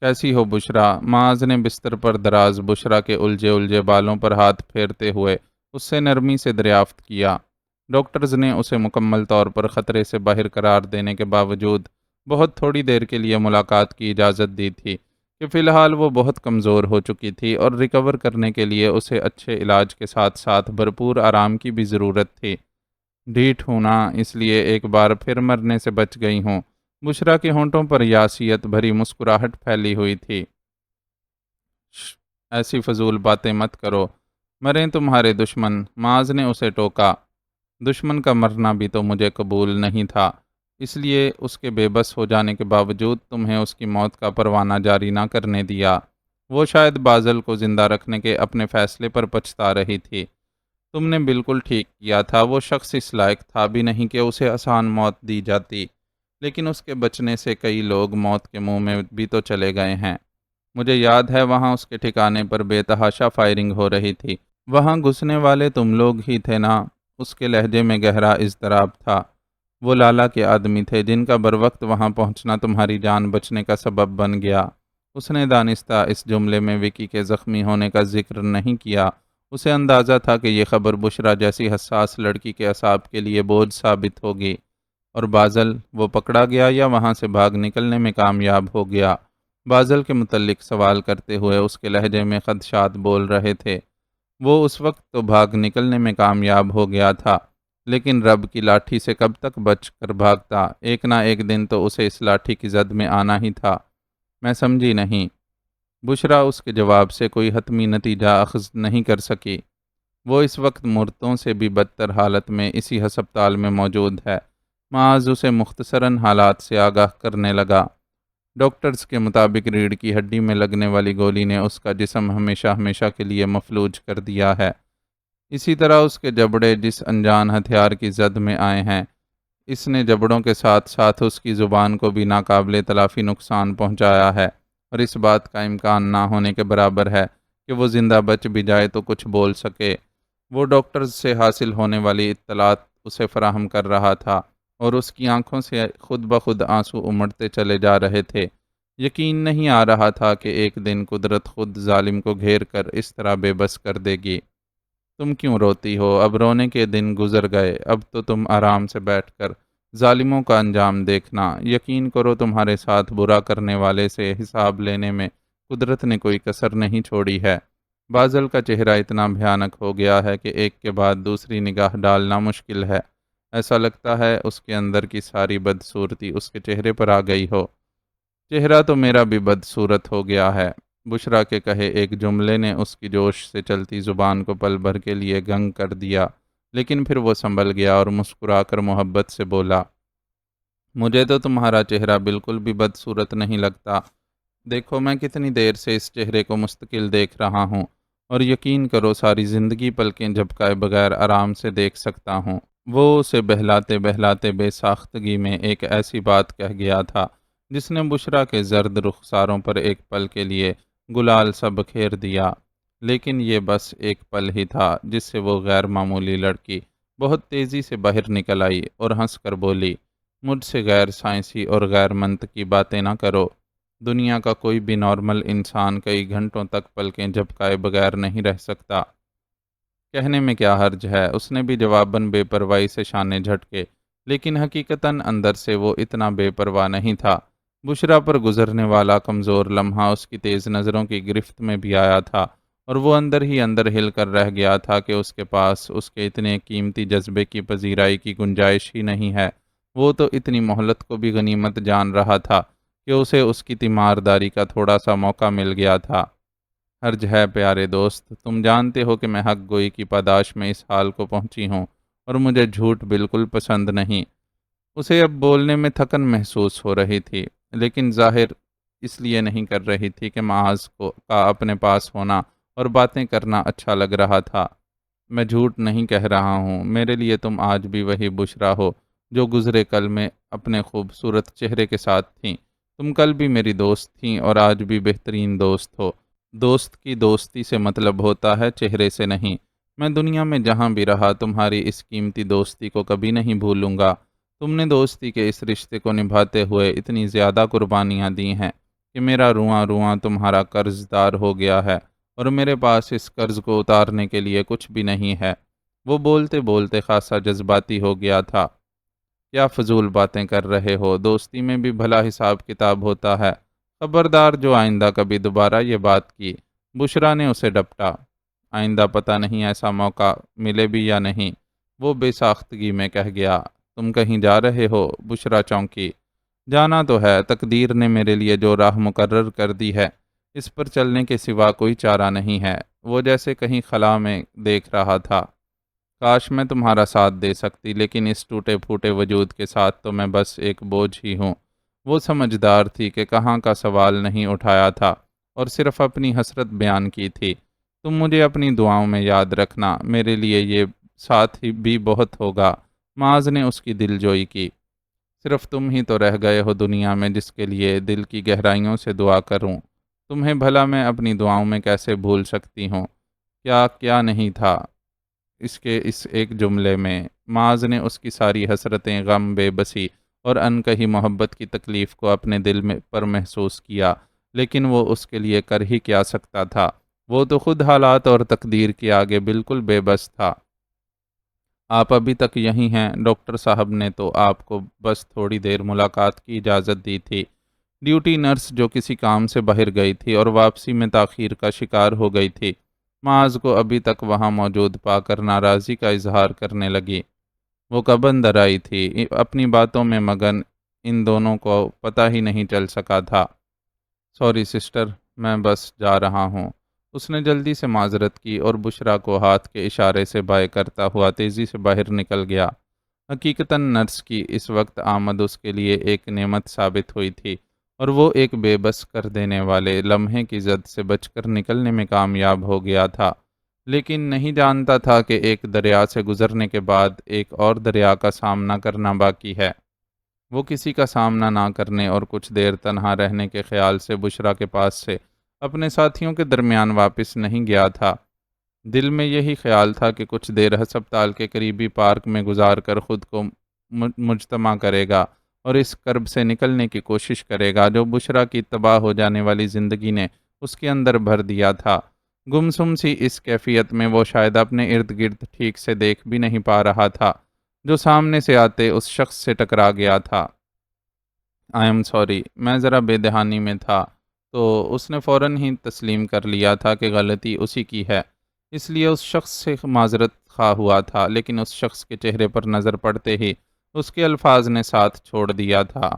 کیسی ہو بشرا؟ معاذ نے بستر پر دراز بشرا کے الجھے بالوں پر ہاتھ پھیرتے ہوئے اس سے نرمی سے دریافت کیا۔ ڈاکٹرز نے اسے مکمل طور پر خطرے سے باہر قرار دینے کے باوجود بہت تھوڑی دیر کے لیے ملاقات کی اجازت دی تھی کہ فی الحال وہ بہت کمزور ہو چکی تھی اور ریکور کرنے کے لیے اسے اچھے علاج کے ساتھ ساتھ بھرپور آرام کی بھی ضرورت تھی۔ ڈھیٹ ہوں نا، اس لیے ایک بار پھر مرنے سے بچ گئی ہوں۔ بشرا کے ہونٹوں پر یاسیت بھری مسکراہٹ پھیلی ہوئی تھی۔ ایسی فضول باتیں مت کرو، مریں تمہارے دشمن، معاذ نے اسے ٹوکا۔ دشمن کا مرنا بھی تو مجھے قبول نہیں تھا، اس لیے اس کے بے بس ہو جانے کے باوجود تمہیں اس کی موت کا پروانہ جاری نہ کرنے دیا۔ وہ شاید بازل کو زندہ رکھنے کے اپنے فیصلے پر پچھتا رہی تھی۔ تم نے بالکل ٹھیک کیا تھا، وہ شخص اس لائق تھا بھی نہیں کہ اسے آسان موت دی جاتی، لیکن اس کے بچنے سے کئی لوگ موت کے منہ میں بھی تو چلے گئے ہیں۔ مجھے یاد ہے وہاں اس کے ٹھکانے پر بے تحاشا فائرنگ ہو رہی تھی۔ وہاں گھسنے والے تم لوگ ہی تھے نا؟ اس کے لہجے میں گہرا اضطراب تھا۔ وہ لالا کے آدمی تھے جن کا بروقت وہاں پہنچنا تمہاری جان بچنے کا سبب بن گیا۔ اس نے دانستہ اس جملے میں وکی کے زخمی ہونے کا ذکر نہیں کیا۔ اسے اندازہ تھا کہ یہ خبر بشرا جیسی حساس لڑکی کے اعصاب کے لیے بوجھ ثابت ہوگی۔ اور بازل، وہ پکڑا گیا یا وہاں سے بھاگ نکلنے میں کامیاب ہو گیا؟ بازل کے متعلق سوال کرتے ہوئے اس کے لہجے میں خدشات بول رہے تھے۔ وہ اس وقت تو بھاگ نکلنے میں کامیاب ہو گیا تھا، لیکن رب کی لاٹھی سے کب تک بچ کر بھاگتا؟ ایک نہ ایک دن تو اسے اس لاٹھی کی زد میں آنا ہی تھا۔ میں سمجھی نہیں۔ بشریٰ اس کے جواب سے کوئی حتمی نتیجہ اخذ نہیں کر سکی۔ وہ اس وقت مردوں سے بھی بدتر حالت میں اسی ہسپتال میں موجود ہے۔ معاذ اسے مختصراً حالات سے آگاہ کرنے لگا۔ ڈاکٹرز کے مطابق ریڑھ کی ہڈی میں لگنے والی گولی نے اس کا جسم ہمیشہ ہمیشہ کے لیے مفلوج کر دیا ہے۔ اسی طرح اس کے جبڑے جس انجان ہتھیار کی زد میں آئے ہیں، اس نے جبڑوں کے ساتھ ساتھ اس کی زبان کو بھی ناقابل تلافی نقصان پہنچایا ہے، اور اس بات کا امکان نہ ہونے کے برابر ہے کہ وہ زندہ بچ بھی جائے تو کچھ بول سکے۔ وہ ڈاکٹرز سے حاصل ہونے والی اطلاعات اسے فراہم کر رہا تھا، اور اس کی آنکھوں سے خود بخود آنسو امڑتے چلے جا رہے تھے۔ یقین نہیں آ رہا تھا کہ ایک دن قدرت خود ظالم کو گھیر کر اس طرح بے بس کر دے گی۔ تم کیوں روتی ہو؟ اب رونے کے دن گزر گئے، اب تو تم آرام سے بیٹھ کر ظالموں کا انجام دیکھنا۔ یقین کرو تمہارے ساتھ برا کرنے والے سے حساب لینے میں قدرت نے کوئی کسر نہیں چھوڑی ہے۔ بازل کا چہرہ اتنا بھیانک ہو گیا ہے کہ ایک کے بعد دوسری نگاہ ڈالنا مشکل ہے۔ ایسا لگتا ہے اس کے اندر کی ساری بدصورتی اس کے چہرے پر آ گئی ہو۔ چہرہ تو میرا بھی بدصورت ہو گیا ہے۔ بشریٰ کے کہے ایک جملے نے اس کی جوش سے چلتی زبان کو پل بھر کے لیے گنگ کر دیا، لیکن پھر وہ سنبھل گیا اور مسکرا کر محبت سے بولا، مجھے تو تمہارا چہرہ بالکل بھی بدصورت نہیں لگتا۔ دیکھو میں کتنی دیر سے اس چہرے کو مستقل دیکھ رہا ہوں، اور یقین کرو ساری زندگی پلکیں جھپکائے بغیر آرام سے دیکھ سکتا ہوں۔ وہ اسے بہلاتے بہلاتے بے ساختگی میں ایک ایسی بات کہہ گیا تھا جس نے بشریٰ کے زرد رخساروں پر ایک پل کے لیے گلال سا بکھیر دیا، لیکن یہ بس ایک پل ہی تھا جس سے وہ غیر معمولی لڑکی بہت تیزی سے باہر نکل آئی اور ہنس کر بولی، مجھ سے غیر سائنسی اور غیر منطقی باتیں نہ کرو۔ دنیا کا کوئی بھی نارمل انسان کئی گھنٹوں تک پلکیں جھپکائے بغیر نہیں رہ سکتا۔ کہنے میں کیا حرج ہے؟ اس نے بھی جواباً بے پرواہی سے شانے جھٹکے، لیکن حقیقتاً اندر سے وہ اتنا بے پرواہ نہیں تھا۔ بشریٰ پر گزرنے والا کمزور لمحہ اس کی تیز نظروں کی گرفت میں بھی آیا تھا، اور وہ اندر ہی اندر ہل کر رہ گیا تھا کہ اس کے پاس اس کے اتنے قیمتی جذبے کی پذیرائی کی گنجائش ہی نہیں ہے۔ وہ تو اتنی مہلت کو بھی غنیمت جان رہا تھا کہ اسے اس کی تیمارداری کا تھوڑا سا موقع مل گیا تھا۔ حرج ہے پیارے دوست، تم جانتے ہو کہ میں حق گوئی کی پاداش میں اس حال کو پہنچی ہوں، اور مجھے جھوٹ بالکل پسند نہیں۔ اسے اب بولنے میں تھکن محسوس ہو رہی تھی، لیکن ظاہر اس لیے نہیں کر رہی تھی کہ معاذ کا اپنے پاس ہونا اور باتیں کرنا اچھا لگ رہا تھا۔ میں جھوٹ نہیں کہہ رہا ہوں، میرے لیے تم آج بھی وہی بشریٰ ہو جو گزرے کل میں اپنے خوبصورت چہرے کے ساتھ تھیں۔ تم کل بھی میری دوست تھیں اور آج بھی بہترین دوست ہو۔ دوست کی دوستی سے مطلب ہوتا ہے، چہرے سے نہیں۔ میں دنیا میں جہاں بھی رہا تمہاری اس قیمتی دوستی کو کبھی نہیں بھولوں گا۔ تم نے دوستی کے اس رشتے کو نبھاتے ہوئے اتنی زیادہ قربانیاں دی ہیں کہ میرا رواں رواں تمہارا قرض دار ہو گیا ہے، اور میرے پاس اس قرض کو اتارنے کے لیے کچھ بھی نہیں ہے۔ وہ بولتے بولتے خاصا جذباتی ہو گیا تھا۔ کیا فضول باتیں کر رہے ہو؟ دوستی میں بھی بھلا حساب کتاب ہوتا ہے۔ خبردار جو آئندہ کبھی دوبارہ یہ بات کی۔ بشریٰ نے اسے ڈپٹا۔ آئندہ پتہ نہیں ایسا موقع ملے بھی یا نہیں، وہ بے ساختگی میں کہہ گیا۔ تم کہیں جا رہے ہو؟ بشریٰ چونکی۔ جانا تو ہے، تقدیر نے میرے لیے جو راہ مقرر کر دی ہے اس پر چلنے کے سوا کوئی چارہ نہیں ہے۔ وہ جیسے کہیں خلا میں دیکھ رہا تھا۔ کاش میں تمہارا ساتھ دے سکتی، لیکن اس ٹوٹے پھوٹے وجود کے ساتھ تو میں بس ایک بوجھ ہی ہوں۔ وہ سمجھدار تھی کہ کہاں کا سوال نہیں اٹھایا تھا اور صرف اپنی حسرت بیان کی تھی۔ تم مجھے اپنی دعاؤں میں یاد رکھنا، میرے لیے یہ ساتھ ہی بھی بہت ہوگا۔ معاذ نے اس کی دل جوئی کی۔ صرف تم ہی تو رہ گئے ہو دنیا میں جس کے لیے دل کی گہرائیوں سے دعا کروں۔ تمہیں بھلا میں اپنی دعاؤں میں کیسے بھول سکتی ہوں؟ کیا کیا نہیں تھا اس ایک جملے میں؟ معاذ نے اس کی ساری حسرتیں، غم، بے بسی اور انکہی محبت کی تکلیف کو اپنے دل میں پر محسوس کیا، لیکن وہ اس کے لیے کر ہی کیا سکتا تھا؟ وہ تو خود حالات اور تقدیر کے آگے بالکل بے بس تھا۔ آپ ابھی تک یہیں ہیں؟ ڈاکٹر صاحب نے تو آپ کو بس تھوڑی دیر ملاقات کی اجازت دی تھی۔ ڈیوٹی نرس جو کسی کام سے باہر گئی تھی اور واپسی میں تاخیر کا شکار ہو گئی تھی، معاذ کو ابھی تک وہاں موجود پا کر ناراضی کا اظہار کرنے لگی۔ وہ کب اندر آئی تھی؟ اپنی باتوں میں مگن ان دونوں کو پتہ ہی نہیں چل سکا تھا۔ سوری سسٹر، میں بس جا رہا ہوں۔ اس نے جلدی سے معذرت کی اور بشریٰ کو ہاتھ کے اشارے سے بائے کرتا ہوا تیزی سے باہر نکل گیا۔ حقیقتاً نرس کی اس وقت آمد اس کے لیے ایک نعمت ثابت ہوئی تھی، اور وہ ایک بے بس کر دینے والے لمحے کی زد سے بچ کر نکلنے میں کامیاب ہو گیا تھا، لیکن نہیں جانتا تھا کہ ایک دریا سے گزرنے کے بعد ایک اور دریا کا سامنا کرنا باقی ہے۔ وہ کسی کا سامنا نہ کرنے اور کچھ دیر تنہا رہنے کے خیال سے بشریٰ کے پاس سے اپنے ساتھیوں کے درمیان واپس نہیں گیا تھا۔ دل میں یہی خیال تھا کہ کچھ دیر ہسپتال کے قریبی پارک میں گزار کر خود کو مجتمع کرے گا اور اس کرب سے نکلنے کی کوشش کرے گا جو بشریٰ کی تباہ ہو جانے والی زندگی نے اس کے اندر بھر دیا تھا۔ گمسم سی اس کیفیت میں وہ شاید اپنے ارد گرد ٹھیک سے دیکھ بھی نہیں پا رہا تھا جو سامنے سے آتے اس شخص سے ٹکرا گیا تھا۔ آئی ایم سوری، میں ذرا بے دہانی میں تھا۔ تو اس نے فوراً ہی تسلیم کر لیا تھا کہ غلطی اسی کی ہے، اس لیے اس شخص سے معذرت خواہ ہوا تھا، لیکن اس شخص کے چہرے پر نظر پڑتے ہی اس کے الفاظ نے ساتھ چھوڑ دیا تھا۔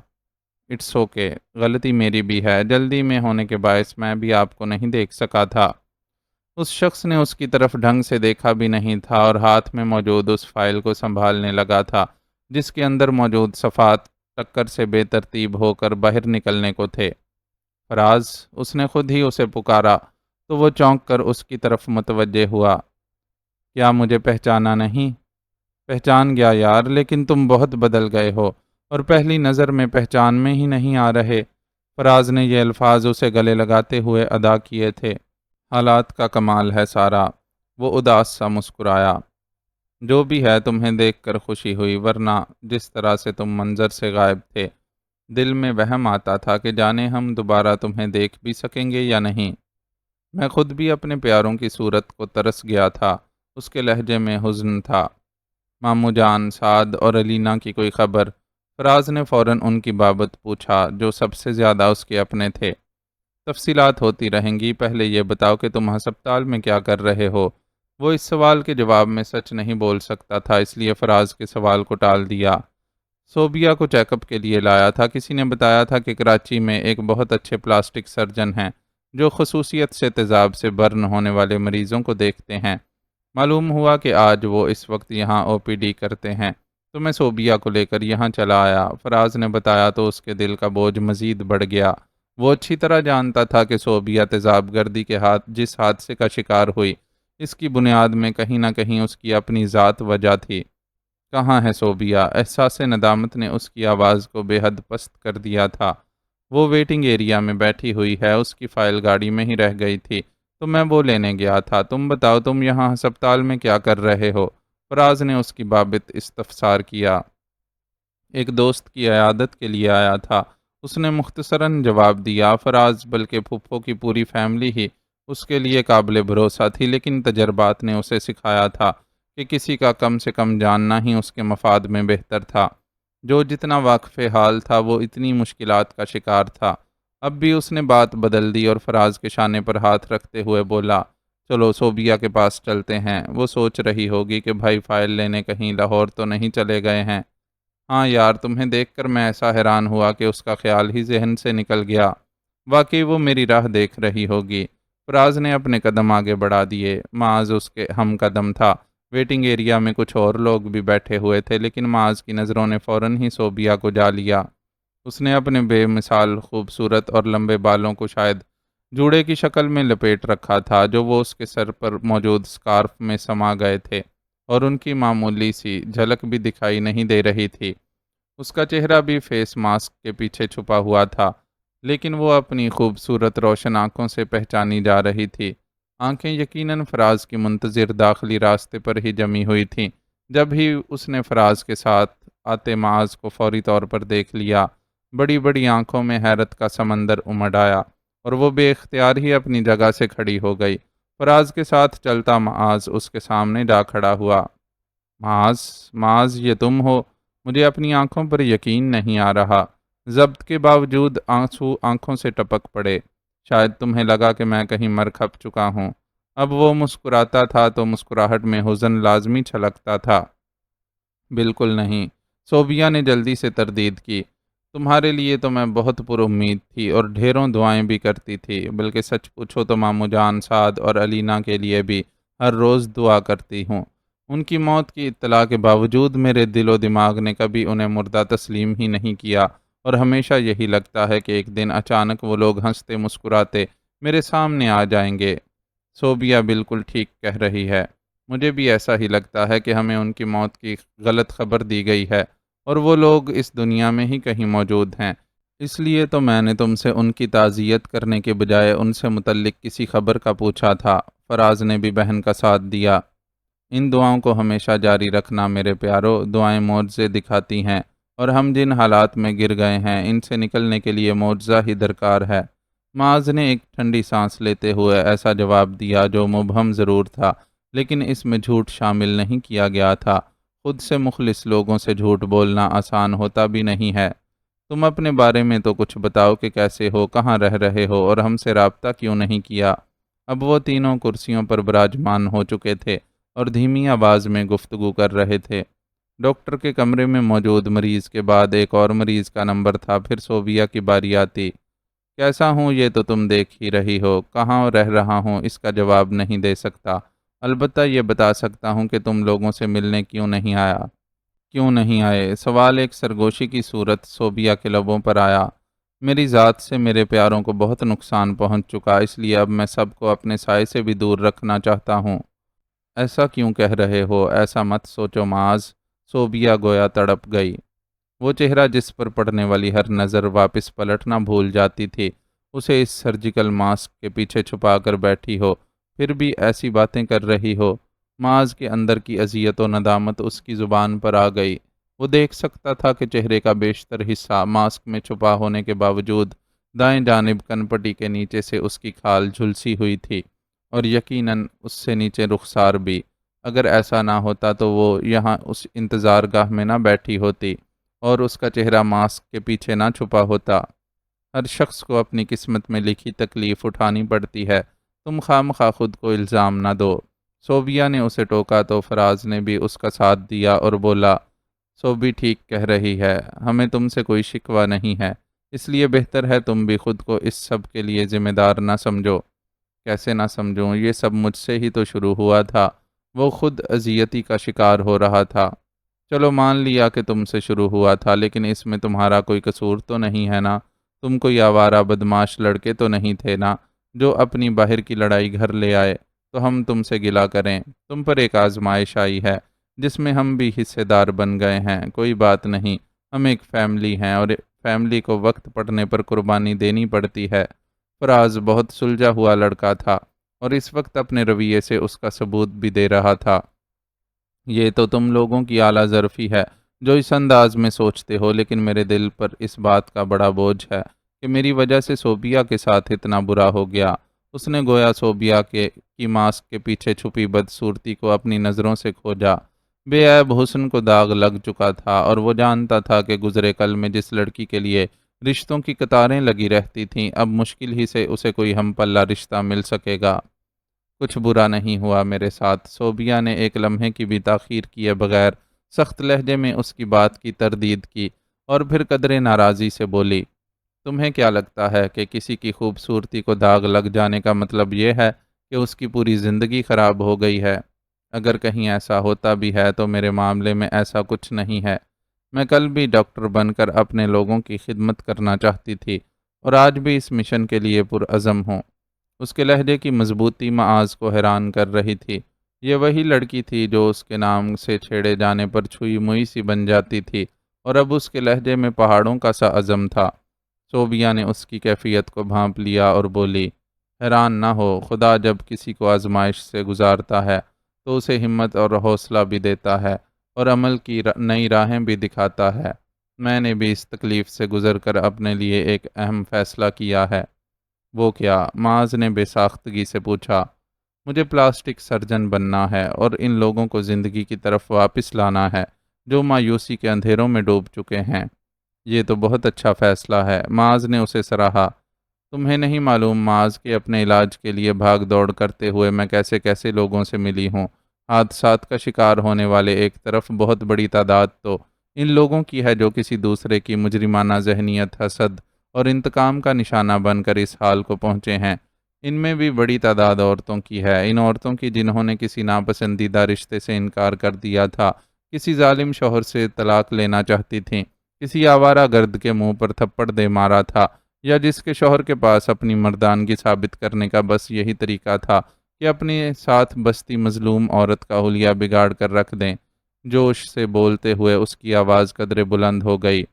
اٹس اوکے، غلطی میری بھی ہے، جلدی میں ہونے کے باعث میں بھی آپ کو نہیں دیکھ سکا تھا۔ اس شخص نے اس کی طرف ڈھنگ سے دیکھا بھی نہیں تھا اور ہاتھ میں موجود اس فائل کو سنبھالنے لگا تھا جس کے اندر موجود صفحات ٹکر سے بے ترتیب ہو کر باہر نکلنے کو تھے۔ فراز، اس نے خود ہی اسے پکارا تو وہ چونک کر اس کی طرف متوجہ ہوا۔ کیا مجھے پہچانا نہیں؟ پہچان گیا یار، لیکن تم بہت بدل گئے ہو اور پہلی نظر میں پہچان میں ہی نہیں آ رہے۔ فراز نے یہ الفاظ اسے گلے لگاتے ہوئے ادا کیے تھے۔ حالات کا کمال ہے سارا، وہ اداس سا مسکرایا۔ جو بھی ہے، تمہیں دیکھ کر خوشی ہوئی، ورنہ جس طرح سے تم منظر سے غائب تھے دل میں وہم آتا تھا کہ جانے ہم دوبارہ تمہیں دیکھ بھی سکیں گے یا نہیں۔ میں خود بھی اپنے پیاروں کی صورت کو ترس گیا تھا۔ اس کے لہجے میں حزن تھا۔ ماموں جان، سعد اور علینا کی کوئی خبر؟ فراز نے فوراً ان کی بابت پوچھا جو سب سے زیادہ اس کے اپنے تھے۔ تفصیلات ہوتی رہیں گی، پہلے یہ بتاؤ کہ تم ہسپتال میں کیا کر رہے ہو؟ وہ اس سوال کے جواب میں سچ نہیں بول سکتا تھا، اس لیے فراز کے سوال کو ٹال دیا۔ صوبیہ کو چیک اپ کے لیے لایا تھا، کسی نے بتایا تھا کہ کراچی میں ایک بہت اچھے پلاسٹک سرجن ہیں جو خصوصیت سے تیزاب سے برن ہونے والے مریضوں کو دیکھتے ہیں۔ معلوم ہوا کہ آج وہ اس وقت یہاں او پی ڈی کرتے ہیں، تو میں صوبیہ کو لے کر یہاں چلا آیا۔ فراز نے بتایا تو اس کے دل کا بوجھ مزید بڑھ گیا۔ وہ اچھی طرح جانتا تھا کہ صوبیہ تیزاب گردی کے جس حادثے کا شکار ہوئی، اس کی بنیاد میں کہیں نہ کہیں اس کی اپنی ذات وجہ تھی۔ کہاں ہے صوبیہ؟ احساس ندامت نے اس کی آواز کو بے حد پست کر دیا تھا۔ وہ ویٹنگ ایریا میں بیٹھی ہوئی ہے، اس کی فائل گاڑی میں ہی رہ گئی تھی تو میں وہ لینے گیا تھا۔ تم بتاؤ، تم یہاں ہسپتال میں کیا کر رہے ہو؟ فراز نے اس کی بابت استفسار کیا۔ ایک دوست کی عیادت کے لیے آیا تھا، اس نے مختصراً جواب دیا۔ فراز بلکہ پھپھو کی پوری فیملی ہی اس کے لیے قابل بھروسہ تھی، لیکن تجربات نے اسے سکھایا تھا کہ کسی کا کم سے کم جاننا ہی اس کے مفاد میں بہتر تھا۔ جو جتنا واقف حال تھا وہ اتنی مشکلات کا شکار تھا۔ اب بھی اس نے بات بدل دی اور فراز کے شانے پر ہاتھ رکھتے ہوئے بولا، چلو صوبیہ کے پاس چلتے ہیں۔ وہ سوچ رہی ہوگی کہ بھائی فائل لینے کہیں لاہور تو نہیں چلے گئے ہیں۔ ہاں یار، تمہیں دیکھ کر میں ایسا حیران ہوا کہ اس کا خیال ہی ذہن سے نکل گیا۔ واقعی وہ میری راہ دیکھ رہی ہوگی۔ فراز نے اپنے قدم آگے بڑھا دیے۔ معاذ اس کے ہم قدم تھا۔ ویٹنگ ایریا میں کچھ اور لوگ بھی بیٹھے ہوئے تھے، لیکن معاذ کی نظروں نے فوراً ہی صوبیہ کو جا لیا۔ اس نے اپنے بے مثال خوبصورت اور لمبے بالوں کو شاید جوڑے کی شکل میں لپیٹ رکھا تھا جو وہ اس کے سر پر موجود سکارف میں سما گئے تھے، اور ان کی معمولی سی جھلک بھی دکھائی نہیں دے رہی تھی۔ اس کا چہرہ بھی فیس ماسک کے پیچھے چھپا ہوا تھا، لیکن وہ اپنی خوبصورت روشن آنکھوں سے پہچانی جا رہی تھی۔ آنکھیں یقیناً فراز کی منتظر داخلی راستے پر ہی جمی ہوئی تھیں۔ جب ہی اس نے فراز کے ساتھ آتے معاذ کو فوری طور پر دیکھ لیا، بڑی بڑی آنکھوں میں حیرت کا سمندر امڈ آیا اور وہ بے اختیار ہی اپنی جگہ سے کھڑی ہو گئی۔ فراز کے ساتھ چلتا معاذ اس کے سامنے جا کھڑا ہوا۔ معاذ، معاذ، یہ تم ہو؟ مجھے اپنی آنکھوں پر یقین نہیں آ رہا۔ ضبط کے باوجود آنسو آنکھوں سے ٹپک پڑے۔ شاید تمہیں لگا کہ میں کہیں مر کھپ چکا ہوں۔ اب وہ مسکراتا تھا تو مسکراہٹ میں حزن لازمی چھلکتا تھا۔ بالکل نہیں، صوبیہ نے جلدی سے تردید کی۔ تمہارے لیے تو میں بہت پر امید تھی اور ڈھیروں دعائیں بھی کرتی تھی، بلکہ سچ پوچھو تو ماموں جان، سعد اور علینا کے لیے بھی ہر روز دعا کرتی ہوں۔ ان کی موت کی اطلاع کے باوجود میرے دل و دماغ نے کبھی انہیں مردہ تسلیم ہی نہیں کیا، اور ہمیشہ یہی لگتا ہے کہ ایک دن اچانک وہ لوگ ہنستے مسکراتے میرے سامنے آ جائیں گے۔ صوبیہ بالکل ٹھیک کہہ رہی ہے، مجھے بھی ایسا ہی لگتا ہے کہ ہمیں ان کی موت کی غلط خبر دی گئی ہے، اور وہ لوگ اس دنیا میں ہی کہیں موجود ہیں۔ اس لیے تو میں نے تم سے ان کی تعزیت کرنے کے بجائے ان سے متعلق کسی خبر کا پوچھا تھا۔ فراز نے بھی بہن کا ساتھ دیا۔ ان دعاؤں کو ہمیشہ جاری رکھنا میرے پیارو، دعائیں معجزے دکھاتی ہیں، اور ہم جن حالات میں گر گئے ہیں ان سے نکلنے کے لیے معجزہ ہی درکار ہے۔ معاذ نے ایک ٹھنڈی سانس لیتے ہوئے ایسا جواب دیا جو مبہم ضرور تھا، لیکن اس میں جھوٹ شامل نہیں کیا گیا تھا۔ خود سے مخلص لوگوں سے جھوٹ بولنا آسان ہوتا بھی نہیں ہے۔ تم اپنے بارے میں تو کچھ بتاؤ کہ کیسے ہو، کہاں رہ رہے ہو، اور ہم سے رابطہ کیوں نہیں کیا؟ اب وہ تینوں کرسیوں پر براجمان ہو چکے تھے اور دھیمی آواز میں گفتگو کر رہے تھے۔ ڈاکٹر کے کمرے میں موجود مریض کے بعد ایک اور مریض کا نمبر تھا، پھر صوبیہ کی باری آتی۔ کیسا ہوں یہ تو تم دیکھ ہی رہی ہو، کہاں رہ رہا ہوں اس کا جواب نہیں دے سکتا، البتہ یہ بتا سکتا ہوں کہ تم لوگوں سے ملنے کیوں نہیں آئے؟ سوال ایک سرگوشی کی صورت صوبیہ کے لبوں پر آیا۔ میری ذات سے میرے پیاروں کو بہت نقصان پہنچ چکا، اس لیے اب میں سب کو اپنے سائے سے بھی دور رکھنا چاہتا ہوں۔ ایسا کیوں کہہ رہے ہو؟ ایسا مت سوچو معاذ۔ صوبیہ گویا تڑپ گئی۔ وہ چہرہ جس پر پڑنے والی ہر نظر واپس پلٹنا بھول جاتی تھی، اسے اس سرجیکل ماسک کے پیچھے چھپا کر بیٹھی ہو، پھر بھی ایسی باتیں کر رہی ہو۔ معاذ کے اندر کی اذیت و ندامت اس کی زبان پر آ گئی۔ وہ دیکھ سکتا تھا کہ چہرے کا بیشتر حصہ ماسک میں چھپا ہونے کے باوجود دائیں جانب کنپٹی کے نیچے سے اس کی کھال جھلسی ہوئی تھی، اور یقیناً اس سے نیچے رخسار بھی۔ اگر ایسا نہ ہوتا تو وہ یہاں اس انتظار گاہ میں نہ بیٹھی ہوتی، اور اس کا چہرہ ماسک کے پیچھے نہ چھپا ہوتا۔ ہر شخص کو اپنی قسمت میں لکھی تکلیف اٹھانی پڑتی ہے، تم خواہ خود کو الزام نہ دو۔ صوبیہ نے اسے ٹوکا تو فراز نے بھی اس کا ساتھ دیا اور بولا، صوبی ٹھیک کہہ رہی ہے، ہمیں تم سے کوئی شکوہ نہیں ہے، اس لیے بہتر ہے تم بھی خود کو اس سب کے لیے ذمہ دار نہ سمجھو۔ کیسے نہ سمجھوں؟ یہ سب مجھ سے ہی تو شروع ہوا تھا، وہ خود اذیتی کا شکار ہو رہا تھا۔ چلو مان لیا کہ تم سے شروع ہوا تھا، لیکن اس میں تمہارا کوئی قصور تو نہیں ہے نا؟ تم کوئی آوارہ بدماش لڑکے تو نہیں تھے نا جو اپنی باہر کی لڑائی گھر لے آئے تو ہم تم سے گلہ کریں؟ تم پر ایک آزمائش آئی ہے جس میں ہم بھی حصے دار بن گئے ہیں۔ کوئی بات نہیں، ہم ایک فیملی ہیں، اور فیملی کو وقت پڑنے پر قربانی دینی پڑتی ہے۔ فراز بہت سلجھا ہوا لڑکا تھا، اور اس وقت اپنے رویے سے اس کا ثبوت بھی دے رہا تھا۔ یہ تو تم لوگوں کی اعلیٰ ظرفی ہے جو اس انداز میں سوچتے ہو، لیکن میرے دل پر اس بات کا بڑا بوجھ ہے کہ میری وجہ سے صوبیہ کے ساتھ اتنا برا ہو گیا۔ اس نے گویا صوبیہ کی ماسک کے پیچھے چھپی بدصورتی کو اپنی نظروں سے کھوجا۔ بے عیب حسن کو داغ لگ چکا تھا، اور وہ جانتا تھا کہ گزرے کل میں جس لڑکی کے لیے رشتوں کی قطاریں لگی رہتی تھیں، اب مشکل ہی سے اسے کوئی ہم پلہ رشتہ مل سکے گا۔ کچھ برا نہیں ہوا میرے ساتھ؟ صوبیہ نے ایک لمحے کی بھی تاخیر کیے بغیر سخت لہجے میں اس کی بات کی تردید کی، اور پھر قدرے ناراضی سے بولی، تمہیں کیا لگتا ہے کہ کسی کی خوبصورتی کو داغ لگ جانے کا مطلب یہ ہے کہ اس کی پوری زندگی خراب ہو گئی ہے؟ اگر کہیں ایسا ہوتا بھی ہے تو میرے معاملے میں ایسا کچھ نہیں ہے۔ میں کل بھی ڈاکٹر بن کر اپنے لوگوں کی خدمت کرنا چاہتی تھی، اور آج بھی اس مشن کے لیے پرعزم ہوں۔ اس کے لہجے کی مضبوطی معاذ کو حیران کر رہی تھی۔ یہ وہی لڑکی تھی جو اس کے نام سے چھیڑے جانے پر چھوئی موئی سی بن جاتی تھی، اور اب اس کے لہجے میں پہاڑوں کا سا عزم تھا۔ صوبیہ نے اس کی کیفیت کو بھانپ لیا اور بولی، حیران نہ ہو، خدا جب کسی کو آزمائش سے گزارتا ہے تو اسے ہمت اور حوصلہ بھی دیتا ہے، اور عمل کی نئی راہیں بھی دکھاتا ہے۔ میں نے بھی اس تکلیف سے گزر کر اپنے لیے ایک اہم فیصلہ کیا ہے۔ وہ کیا؟ معاذ نے بے ساختگی سے پوچھا۔ مجھے پلاسٹک سرجن بننا ہے، اور ان لوگوں کو زندگی کی طرف واپس لانا ہے جو مایوسی کے اندھیروں میں ڈوب چکے ہیں۔ یہ تو بہت اچھا فیصلہ ہے، معاذ نے اسے سراہا۔ تمہیں نہیں معلوم معاذ، کہ اپنے علاج کے لیے بھاگ دوڑ کرتے ہوئے میں کیسے کیسے لوگوں سے ملی ہوں، حادثات کا شکار ہونے والے ایک طرف بہت بڑی تعداد تو ان لوگوں کی ہے جو کسی دوسرے کی مجرمانہ ذہنیت، حسد اور انتقام کا نشانہ بن کر اس حال کو پہنچے ہیں۔ ان میں بھی بڑی تعداد عورتوں کی ہے، ان عورتوں کی جنہوں نے کسی ناپسندیدہ رشتے سے انکار کر دیا تھا، کسی ظالم شوہر سے طلاق لینا چاہتی تھیں، کسی آوارہ گرد کے منہ پر تھپڑ دے مارا تھا، یا جس کے شوہر کے پاس اپنی مردانگی ثابت کرنے کا بس یہی طریقہ تھا کہ اپنے ساتھ بستی مظلوم عورت کا حلیہ بگاڑ کر رکھ دیں۔ جوش سے بولتے ہوئے اس کی آواز قدرے بلند ہو گئی،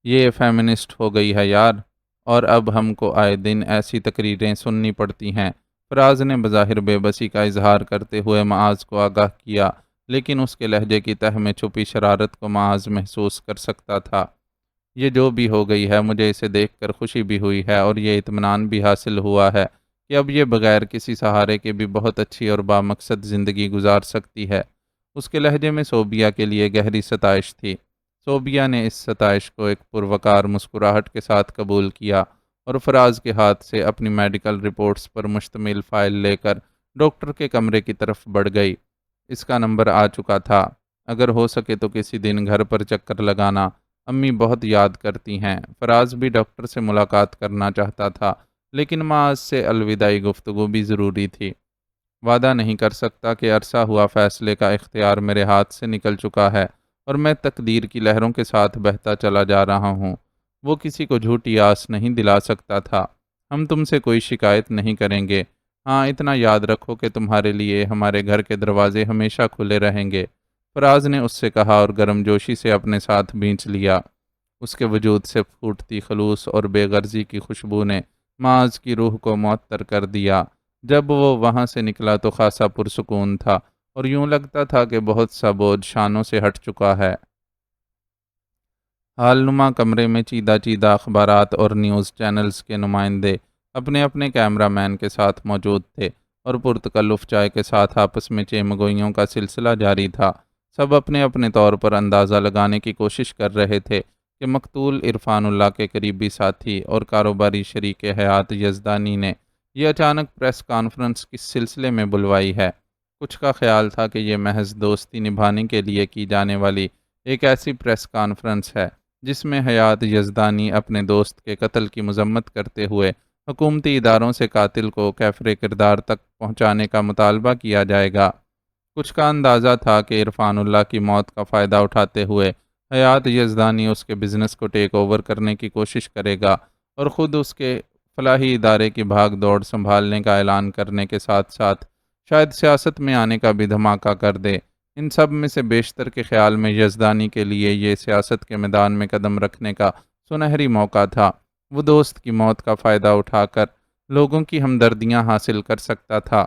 یہ فیمنسٹ ہو گئی ہے یار، اور اب ہم کو آئے دن ایسی تقریریں سننی پڑتی ہیں۔ فراز نے بظاہر بے بسی کا اظہار کرتے ہوئے معاذ کو آگاہ کیا، لیکن اس کے لہجے کی تہ میں چھپی شرارت کو معاذ محسوس کر سکتا تھا۔ یہ جو بھی ہو گئی ہے، مجھے اسے دیکھ کر خوشی بھی ہوئی ہے اور یہ اطمینان بھی حاصل ہوا ہے کہ اب یہ بغیر کسی سہارے کے بھی بہت اچھی اور بامقصد زندگی گزار سکتی ہے۔ اس کے لہجے میں صوبیہ کے لیے گہری ستائش تھی۔ صوبیہ نے اس ستائش کو ایک پروقار مسکراہٹ کے ساتھ قبول کیا اور فراز کے ہاتھ سے اپنی میڈیکل رپورٹس پر مشتمل فائل لے کر ڈاکٹر کے کمرے کی طرف بڑھ گئی۔ اس کا نمبر آ چکا تھا، اگر ہو سکے تو کسی دن گھر پر چکر لگانا، امی بہت یاد کرتی ہیں۔ فراز بھی ڈاکٹر سے ملاقات کرنا چاہتا تھا، لیکن معاذ سے الوداعی گفتگو بھی ضروری تھی۔ وعدہ نہیں کر سکتا کہ عرصہ ہوا فیصلے کا اختیار میرے ہاتھ سے نکل چکا ہے اور میں تقدیر کی لہروں کے ساتھ بہتا چلا جا رہا ہوں۔ وہ کسی کو جھوٹی آس نہیں دلا سکتا تھا۔ ہم تم سے کوئی شکایت نہیں کریں گے، ہاں اتنا یاد رکھو کہ تمہارے لیے ہمارے گھر کے دروازے ہمیشہ کھلے رہیں گے، فراز نے اس سے کہا اور گرم جوشی سے اپنے ساتھ بھینچ لیا۔ اس کے وجود سے پھوٹتی خلوص اور بے غرضی کی خوشبو نے معاذ کی روح کو معطر کر دیا۔ جب وہ وہاں سے نکلا تو خاصا پرسکون تھا اور یوں لگتا تھا کہ بہت سا بوجھ شانوں سے ہٹ چکا ہے۔ حال نما کمرے میں چیدہ چیدہ اخبارات اور نیوز چینلز کے نمائندے اپنے اپنے کیمرہ مین کے ساتھ موجود تھے اور پرتکلف چائے کے ساتھ آپس میں چیمگوئیوں کا سلسلہ جاری تھا۔ سب اپنے اپنے طور پر اندازہ لگانے کی کوشش کر رہے تھے کہ مقتول عرفان اللہ کے قریبی ساتھی اور کاروباری شریک حیات یزدانی نے یہ اچانک پریس کانفرنس کس سلسلے میں بلوائی ہے۔ کچھ کا خیال تھا کہ یہ محض دوستی نبھانے کے لیے کی جانے والی ایک ایسی پریس کانفرنس ہے جس میں حیات یزدانی اپنے دوست کے قتل کی مذمت کرتے ہوئے حکومتی اداروں سے قاتل کو کیفر کردار تک پہنچانے کا مطالبہ کیا جائے گا۔ کچھ کا اندازہ تھا کہ عرفان اللہ کی موت کا فائدہ اٹھاتے ہوئے حیات یزدانی اس کے بزنس کو ٹیک اوور کرنے کی کوشش کرے گا اور خود اس کے فلاحی ادارے کی بھاگ دوڑ سنبھالنے کا اعلان کرنے کے ساتھ ساتھ شاید سیاست میں آنے کا بھی دھماکہ کر دے۔ ان سب میں سے بیشتر کے خیال میں یزدانی کے لیے یہ سیاست کے میدان میں قدم رکھنے کا سنہری موقع تھا۔ وہ دوست کی موت کا فائدہ اٹھا کر لوگوں کی ہمدردیاں حاصل کر سکتا تھا۔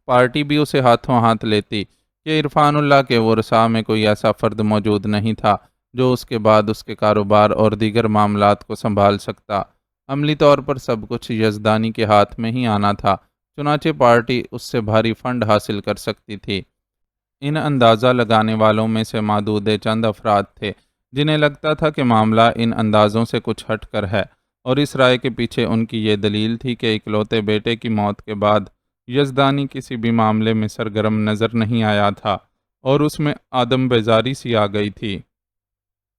پارٹی بھی اسے ہاتھوں ہاتھ لیتی کہ عرفان اللہ کے ورثاء میں کوئی ایسا فرد موجود نہیں تھا جو اس کے بعد اس کے کاروبار اور دیگر معاملات کو سنبھال سکتا۔ عملی طور پر سب کچھ یزدانی کے ہاتھ میں ہی آنا تھا، چنانچہ پارٹی اس سے بھاری فنڈ حاصل کر سکتی تھی۔ ان اندازہ لگانے والوں میں سے معدود چند افراد تھے جنہیں لگتا تھا کہ معاملہ ان اندازوں سے کچھ ہٹ کر ہے، اور اس رائے کے پیچھے ان کی یہ دلیل تھی کہ اکلوتے بیٹے کی موت کے بعد یزدانی کسی بھی معاملے میں سرگرم نظر نہیں آیا تھا اور اس میں آدم بیزاری سی آ گئی تھی،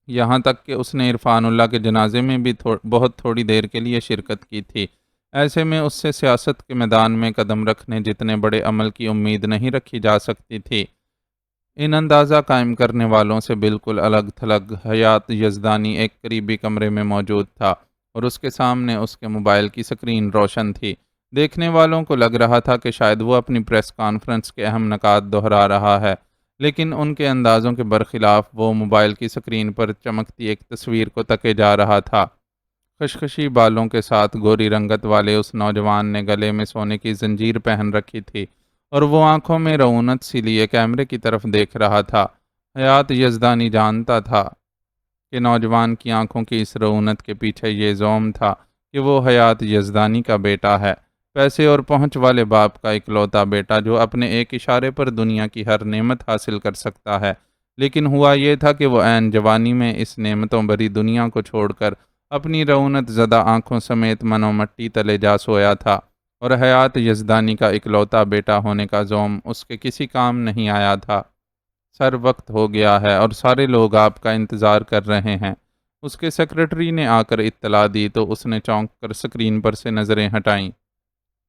یہاں تک کہ اس نے عرفان اللہ کے جنازے میں بھی بہت تھوڑی دیر کے لیے شرکت کی تھی۔ ایسے میں اس سے سیاست کے میدان میں قدم رکھنے جتنے بڑے عمل کی امید نہیں رکھی جا سکتی تھی۔ ان اندازہ قائم کرنے والوں سے بالکل الگ تھلگ حیات یزدانی ایک قریبی کمرے میں موجود تھا اور اس کے سامنے اس کے موبائل کی سکرین روشن تھی۔ دیکھنے والوں کو لگ رہا تھا کہ شاید وہ اپنی پریس کانفرنس کے اہم نکات دہرا رہا ہے، لیکن ان کے اندازوں کے برخلاف وہ موبائل کی سکرین پر چمکتی ایک تصویر کو تکے جا رہا تھا۔ خشخشی بالوں کے ساتھ گوری رنگت والے اس نوجوان نے گلے میں سونے کی زنجیر پہن رکھی تھی اور وہ آنکھوں میں رعونت سی لیے کیمرے کی طرف دیکھ رہا تھا۔ حیات یزدانی جانتا تھا کہ نوجوان کی آنکھوں کی اس رعونت کے پیچھے یہ زوم تھا کہ وہ حیات یزدانی کا بیٹا ہے، پیسے اور پہنچ والے باپ کا اکلوتا بیٹا جو اپنے ایک اشارے پر دنیا کی ہر نعمت حاصل کر سکتا ہے۔ لیکن ہوا یہ تھا کہ وہ عین جوانی میں اس نعمتوں بھری دنیا کو چھوڑ کر اپنی رعونت زدہ آنکھوں سمیت منو مٹی تلے جا سویا تھا۔ اور حیات یزدانی کا اکلوتا بیٹا ہونے کا زوم اس کے کسی کام نہیں آیا تھا۔ سر وقت ہو گیا ہے اور سارے لوگ آپ کا انتظار کر رہے ہیں۔ اس کے سیکرٹری نے آ کر اطلاع دی تو اس نے چونک کر اسکرین پر سے نظریں ہٹائیں۔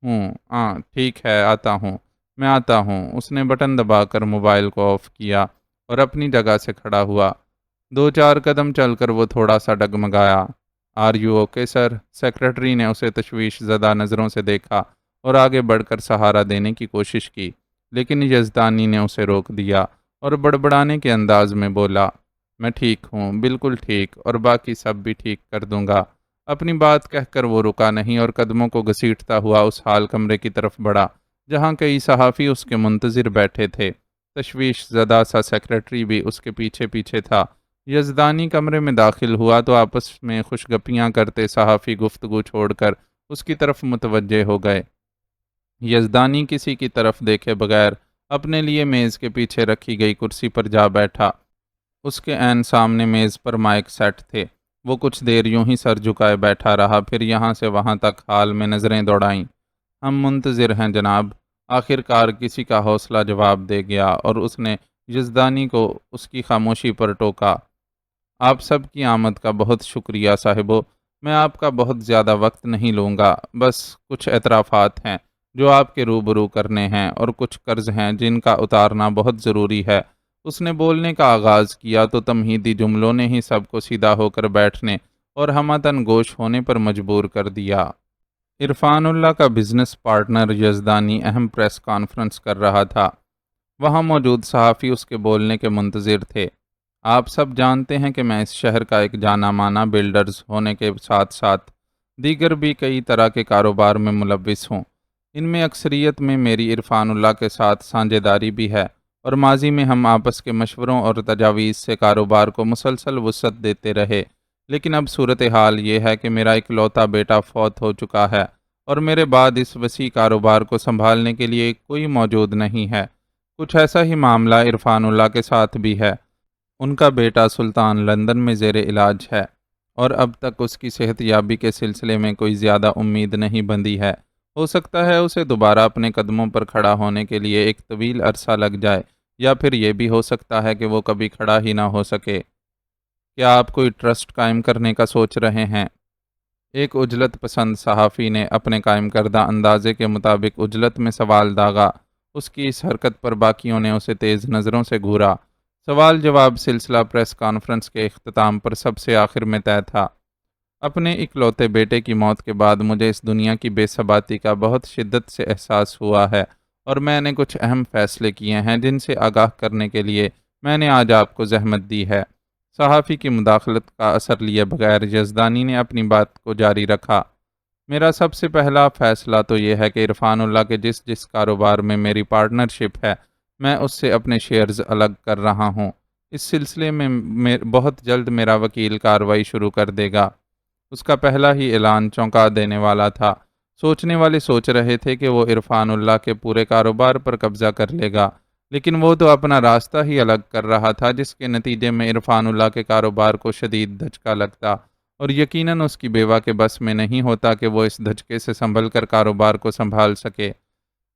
ہاں ٹھیک ہے، آتا ہوں، میں آتا ہوں۔ اس نے بٹن دبا کر موبائل کو آف کیا اور اپنی جگہ سے کھڑا ہوا۔ 2 4 قدم چل کر وہ تھوڑا سا ڈگمگایا۔ Are you okay sir? Secretary نے اسے تشویش زدہ نظروں سے دیکھا اور آگے بڑھ کر سہارا دینے کی کوشش کی، لیکن یزدانی نے اسے روک دیا اور بڑبڑانے کے انداز میں بولا، میں ٹھیک ہوں، بالکل ٹھیک، اور باقی سب بھی ٹھیک کر دوں گا۔ اپنی بات کہہ کر وہ رکا نہیں اور قدموں کو گھسیٹتا ہوا اس حال کمرے کی طرف بڑھا جہاں کئی صحافی اس کے منتظر بیٹھے تھے۔ تشویش زدہ سا سیکرٹری بھی اس کے پیچھے پیچھے تھا۔ یزدانی کمرے میں داخل ہوا تو آپس میں خوشگپیاں کرتے صحافی گفتگو چھوڑ کر اس کی طرف متوجہ ہو گئے۔ یزدانی کسی کی طرف دیکھے بغیر اپنے لیے میز کے پیچھے رکھی گئی کرسی پر جا بیٹھا۔ اس کے عین سامنے میز پر مائک سیٹ تھے۔ وہ کچھ دیر یوں ہی سر جھکائے بیٹھا رہا، پھر یہاں سے وہاں تک حال میں نظریں دوڑائیں۔ ہم منتظر ہیں جناب۔ آخر کار کسی کا حوصلہ جواب دے گیا اور اس نے یزدانی کو اس کی خاموشی پر ٹوکا۔ آپ سب کی آمد کا بہت شکریہ صاحبو، میں آپ کا بہت زیادہ وقت نہیں لوں گا، بس کچھ اعترافات ہیں جو آپ کے روبرو کرنے ہیں اور کچھ قرض ہیں جن کا اتارنا بہت ضروری ہے۔ اس نے بولنے کا آغاز کیا تو تمہیدی جملوں نے ہی سب کو سیدھا ہو کر بیٹھنے اور ہمتن گوش ہونے پر مجبور کر دیا۔ عرفان اللہ کا بزنس پارٹنر یزدانی اہم پریس کانفرنس کر رہا تھا۔ وہاں موجود صحافی اس کے بولنے کے منتظر تھے۔ آپ سب جانتے ہیں کہ میں اس شہر کا ایک جانا مانا بلڈرز ہونے کے ساتھ ساتھ دیگر بھی کئی طرح کے کاروبار میں ملوث ہوں۔ ان میں اکثریت میں میری عرفان اللہ کے ساتھ سانجھ داری بھی ہے اور ماضی میں ہم آپس کے مشوروں اور تجاویز سے کاروبار کو مسلسل وسعت دیتے رہے، لیکن اب صورتحال یہ ہے کہ میرا اکلوتا بیٹا فوت ہو چکا ہے اور میرے بعد اس وسیع کاروبار کو سنبھالنے کے لیے کوئی موجود نہیں ہے۔ کچھ ایسا ہی معاملہ عرفان اللہ کے ساتھ بھی ہے۔ ان کا بیٹا سلطان لندن میں زیر علاج ہے اور اب تک اس کی صحت یابی کے سلسلے میں کوئی زیادہ امید نہیں بندھی ہے۔ ہو سکتا ہے اسے دوبارہ اپنے قدموں پر کھڑا ہونے کے لیے ایک طویل عرصہ لگ جائے، یا پھر یہ بھی ہو سکتا ہے کہ وہ کبھی کھڑا ہی نہ ہو سکے۔ کیا آپ کوئی ٹرسٹ قائم کرنے کا سوچ رہے ہیں؟ ایک عجلت پسند صحافی نے اپنے قائم کردہ اندازے کے مطابق عجلت میں سوال داغا۔ اس کی اس حرکت پر باقیوں نے اسے تیز نظروں سے گھورا۔ سوال جواب سلسلہ پریس کانفرنس کے اختتام پر سب سے آخر میں طے تھا۔ اپنے اکلوتے بیٹے کی موت کے بعد مجھے اس دنیا کی بے ثباتی کا بہت شدت سے احساس ہوا ہے اور میں نے کچھ اہم فیصلے کیے ہیں جن سے آگاہ کرنے کے لیے میں نے آج آپ کو زحمت دی ہے۔ صحافی کی مداخلت کا اثر لیے بغیر یزدانی نے اپنی بات کو جاری رکھا۔ میرا سب سے پہلا فیصلہ تو یہ ہے کہ عرفان اللہ کے جس کاروبار میں میری پارٹنرشپ ہے میں اس سے اپنے شیئرز الگ کر رہا ہوں۔ اس سلسلے میں بہت جلد میرا وکیل کارروائی شروع کر دے گا۔ اس کا پہلا ہی اعلان چونکا دینے والا تھا۔ سوچنے والے سوچ رہے تھے کہ وہ عرفان اللہ کے پورے کاروبار پر قبضہ کر لے گا، لیکن وہ تو اپنا راستہ ہی الگ کر رہا تھا، جس کے نتیجے میں عرفان اللہ کے کاروبار کو شدید دھچکا لگتا اور یقیناً اس کی بیوہ کے بس میں نہیں ہوتا کہ وہ اس دھچکے سے سنبھل کر کاروبار کو سنبھال سکے۔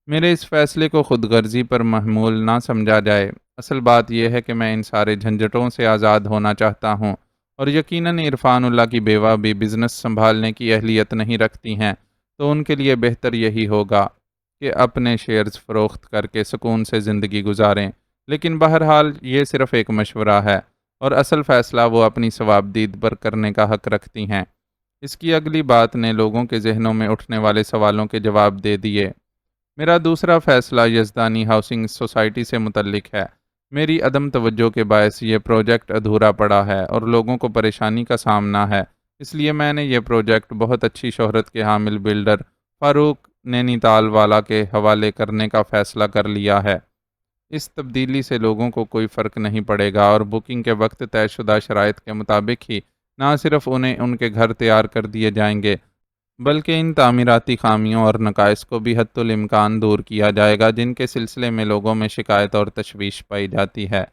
میرے اس فیصلے کو خود غرضی پر محمول نہ سمجھا جائے۔ اصل بات یہ ہے کہ میں ان سارے جھنجھٹوں سے آزاد ہونا چاہتا ہوں، اور یقیناً عرفان اللہ کی بیوہ بھی بزنس سنبھالنے کی اہلیت نہیں رکھتی ہیں، تو ان کے لیے بہتر یہی ہوگا کہ اپنے شیئرز فروخت کر کے سکون سے زندگی گزاریں۔ لیکن بہرحال یہ صرف ایک مشورہ ہے اور اصل فیصلہ وہ اپنی ثوابدید پر کرنے کا حق رکھتی ہیں۔ اس کی اگلی بات نے لوگوں کے ذہنوں میں اٹھنے والے سوالوں کے جواب دے دیے۔ میرا دوسرا فیصلہ یزدانی ہاؤسنگ سوسائٹی سے متعلق ہے۔ میری عدم توجہ کے باعث یہ پروجیکٹ ادھورا پڑا ہے اور لوگوں کو پریشانی کا سامنا ہے، اس لیے میں نے یہ پروجیکٹ بہت اچھی شہرت کے حامل بلڈر فاروق نینی تال والا کے حوالے کرنے کا فیصلہ کر لیا ہے۔ اس تبدیلی سے لوگوں کو کوئی فرق نہیں پڑے گا اور بکنگ کے وقت طے شدہ شرائط کے مطابق ہی نہ صرف انہیں ان کے گھر تیار کر دیے جائیں گے، بلکہ ان تعمیراتی خامیوں اور نقائص کو بھی حتی الامکان دور کیا جائے گا جن کے سلسلے میں لوگوں میں شکایت اور تشویش پائی جاتی ہے۔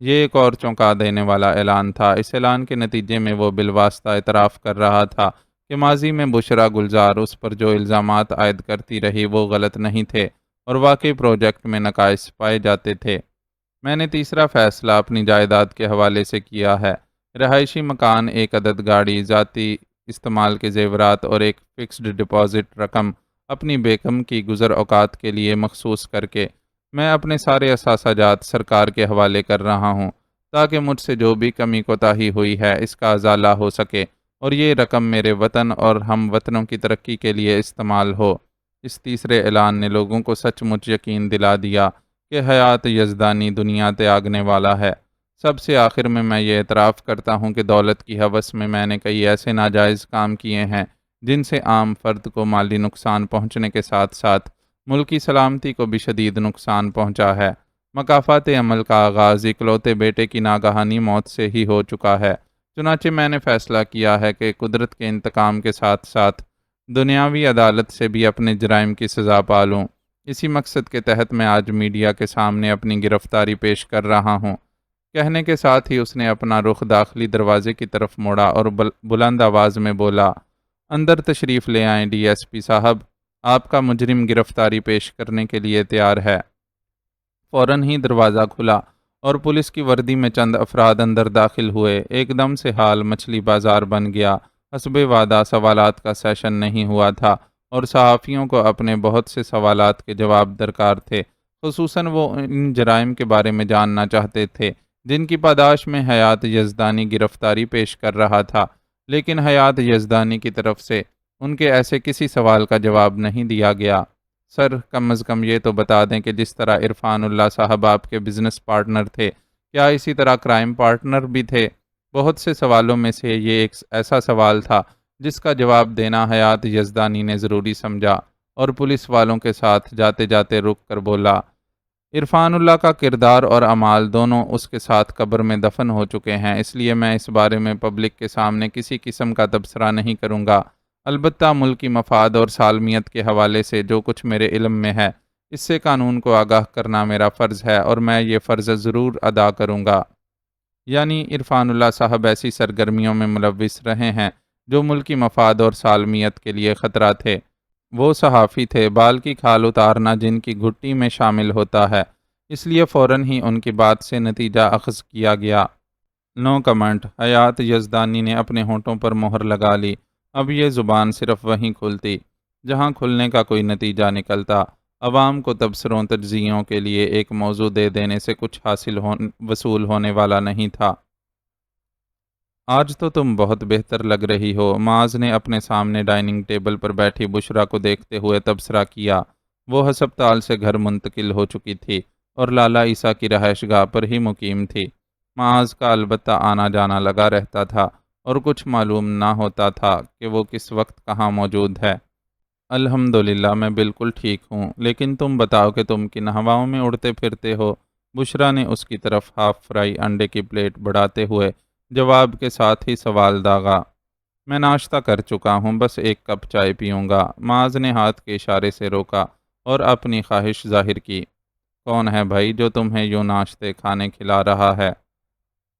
یہ ایک اور چونکا دینے والا اعلان تھا۔ اس اعلان کے نتیجے میں وہ بالواسطہ اعتراف کر رہا تھا کہ ماضی میں بشرا گلزار اس پر جو الزامات عائد کرتی رہی وہ غلط نہیں تھے اور واقعی پروجیکٹ میں نقائص پائے جاتے تھے۔ میں نے تیسرا فیصلہ اپنی جائیداد کے حوالے سے کیا ہے۔ رہائشی مکان، ایک عدد گاڑی، ذاتی استعمال کے زیورات اور ایک فکسڈ ڈپازٹ رقم اپنی بیگم کی گزر اوقات کے لیے مخصوص کر کے میں اپنے سارے اثاثہ جات سرکار کے حوالے کر رہا ہوں، تاکہ مجھ سے جو بھی کمی کوتاہی ہوئی ہے اس کا ازالہ ہو سکے اور یہ رقم میرے وطن اور ہم وطنوں کی ترقی کے لیے استعمال ہو۔ اس تیسرے اعلان نے لوگوں کو سچ مچ یقین دلا دیا کہ حیات یزدانی دنیا تیاگنے والا ہے۔ سب سے آخر میں یہ اعتراف کرتا ہوں کہ دولت کی ہوس میں نے کئی ایسے ناجائز کام کیے ہیں جن سے عام فرد کو مالی نقصان پہنچنے کے ساتھ ساتھ ملکی سلامتی کو بھی شدید نقصان پہنچا ہے۔ مکافات عمل کا آغاز اکلوتے بیٹے کی ناگہانی موت سے ہی ہو چکا ہے۔ چنانچہ میں نے فیصلہ کیا ہے کہ قدرت کے انتقام کے ساتھ ساتھ دنیاوی عدالت سے بھی اپنے جرائم کی سزا پالوں۔ اسی مقصد کے تحت میں آج میڈیا کے سامنے اپنی گرفتاری پیش کر رہا ہوں۔ کہنے کے ساتھ ہی اس نے اپنا رخ داخلی دروازے کی طرف موڑا اور بلند آواز میں بولا، اندر تشریف لے آئیں ڈی ایس پی صاحب، آپ کا مجرم گرفتاری پیش کرنے کے لیے تیار ہے۔ فوراً ہی دروازہ کھلا اور پولیس کی وردی میں چند افراد اندر داخل ہوئے۔ ایک دم سے حال مچھلی بازار بن گیا۔ حسب وعدہ سوالات کا سیشن نہیں ہوا تھا اور صحافیوں کو اپنے بہت سے سوالات کے جواب درکار تھے، خصوصاً وہ ان جرائم کے بارے میں جاننا چاہتے تھے جن کی پاداش میں حیات یزدانی گرفتاری پیش کر رہا تھا، لیکن حیات یزدانی کی طرف سے ان کے ایسے کسی سوال کا جواب نہیں دیا گیا۔ سر، کم از کم یہ تو بتا دیں کہ جس طرح عرفان اللہ صاحب آپ کے بزنس پارٹنر تھے، کیا اسی طرح کرائم پارٹنر بھی تھے؟ بہت سے سوالوں میں سے یہ ایک ایسا سوال تھا جس کا جواب دینا حیات یزدانی نے ضروری سمجھا اور پولیس والوں کے ساتھ جاتے جاتے رک کر بولا، عرفان اللہ کا کردار اور اعمال دونوں اس کے ساتھ قبر میں دفن ہو چکے ہیں، اس لیے میں اس بارے میں پبلک کے سامنے کسی قسم کا تبصرہ نہیں کروں گا۔ البتہ ملکی مفاد اور سالمیت کے حوالے سے جو کچھ میرے علم میں ہے اس سے قانون کو آگاہ کرنا میرا فرض ہے اور میں یہ فرض ضرور ادا کروں گا۔ یعنی عرفان اللہ صاحب ایسی سرگرمیوں میں ملوث رہے ہیں جو ملکی مفاد اور سالمیت کے لیے خطرہ تھے۔ وہ صحافی تھے بال کی کھال اتارنا جن کی گھٹی میں شامل ہوتا ہے، اس لیے فوراً ہی ان کی بات سے نتیجہ اخذ کیا گیا۔ نو کمنٹ۔ حیات یزدانی نے اپنے ہونٹوں پر مہر لگا لی۔ اب یہ زبان صرف وہیں کھلتی جہاں کھلنے کا کوئی نتیجہ نکلتا۔ عوام کو تبصروں تجزیوں کے لیے ایک موضوع دے دینے سے کچھ وصول ہونے والا نہیں تھا۔ آج تو تم بہت بہتر لگ رہی ہو، معاذ نے اپنے سامنے ڈائننگ ٹیبل پر بیٹھی بشرا کو دیکھتے ہوئے تبصرہ کیا۔ وہ ہسپتال سے گھر منتقل ہو چکی تھی اور لالا عیسیٰ کی رہائش گاہ پر ہی مقیم تھی۔ معاذ کا البتہ آنا جانا لگا رہتا تھا اور کچھ معلوم نہ ہوتا تھا کہ وہ کس وقت کہاں موجود ہے۔ الحمدللہ میں بالکل ٹھیک ہوں، لیکن تم بتاؤ کہ تم کن ہواؤں میں اڑتے پھرتے ہو؟ بشرا نے اس کی طرف ہاف فرائی انڈے کی پلیٹ بڑھاتے ہوئے جواب کے ساتھ ہی سوال داغا۔ میں ناشتہ کر چکا ہوں، بس ایک کپ چائے پیوں گا۔ معاذ نے ہاتھ کے اشارے سے روکا اور اپنی خواہش ظاہر کی۔ کون ہے بھائی جو تمہیں یوں ناشتے کھانے کھلا رہا ہے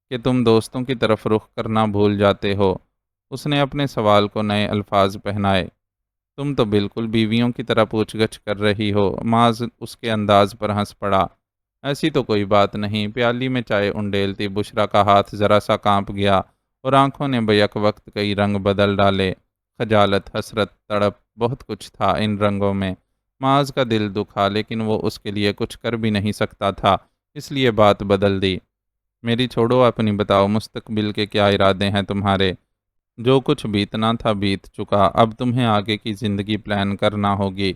کہ تم دوستوں کی طرف رخ کرنا بھول جاتے ہو؟ اس نے اپنے سوال کو نئے الفاظ پہنائے۔ تم تو بالکل بیویوں کی طرح پوچھ گچھ کر رہی ہو۔ معاذ اس کے انداز پر ہنس پڑا۔ ایسی تو کوئی بات نہیں۔ پیالی میں چائے انڈیلتی بشرا کا ہاتھ ذرا سا کانپ گیا اور آنکھوں نے بیک وقت کئی رنگ بدل ڈالے۔ خجالت، حسرت، تڑپ، بہت کچھ تھا ان رنگوں میں۔ معاذ کا دل دکھا، لیکن وہ اس کے لیے کچھ کر بھی نہیں سکتا تھا، اس لیے بات بدل دی۔ میری چھوڑو، اپنی بتاؤ، مستقبل کے کیا ارادے ہیں تمہارے؟ جو کچھ بیتنا تھا بیت چکا، اب تمہیں آگے کی زندگی پلان کرنا ہوگی۔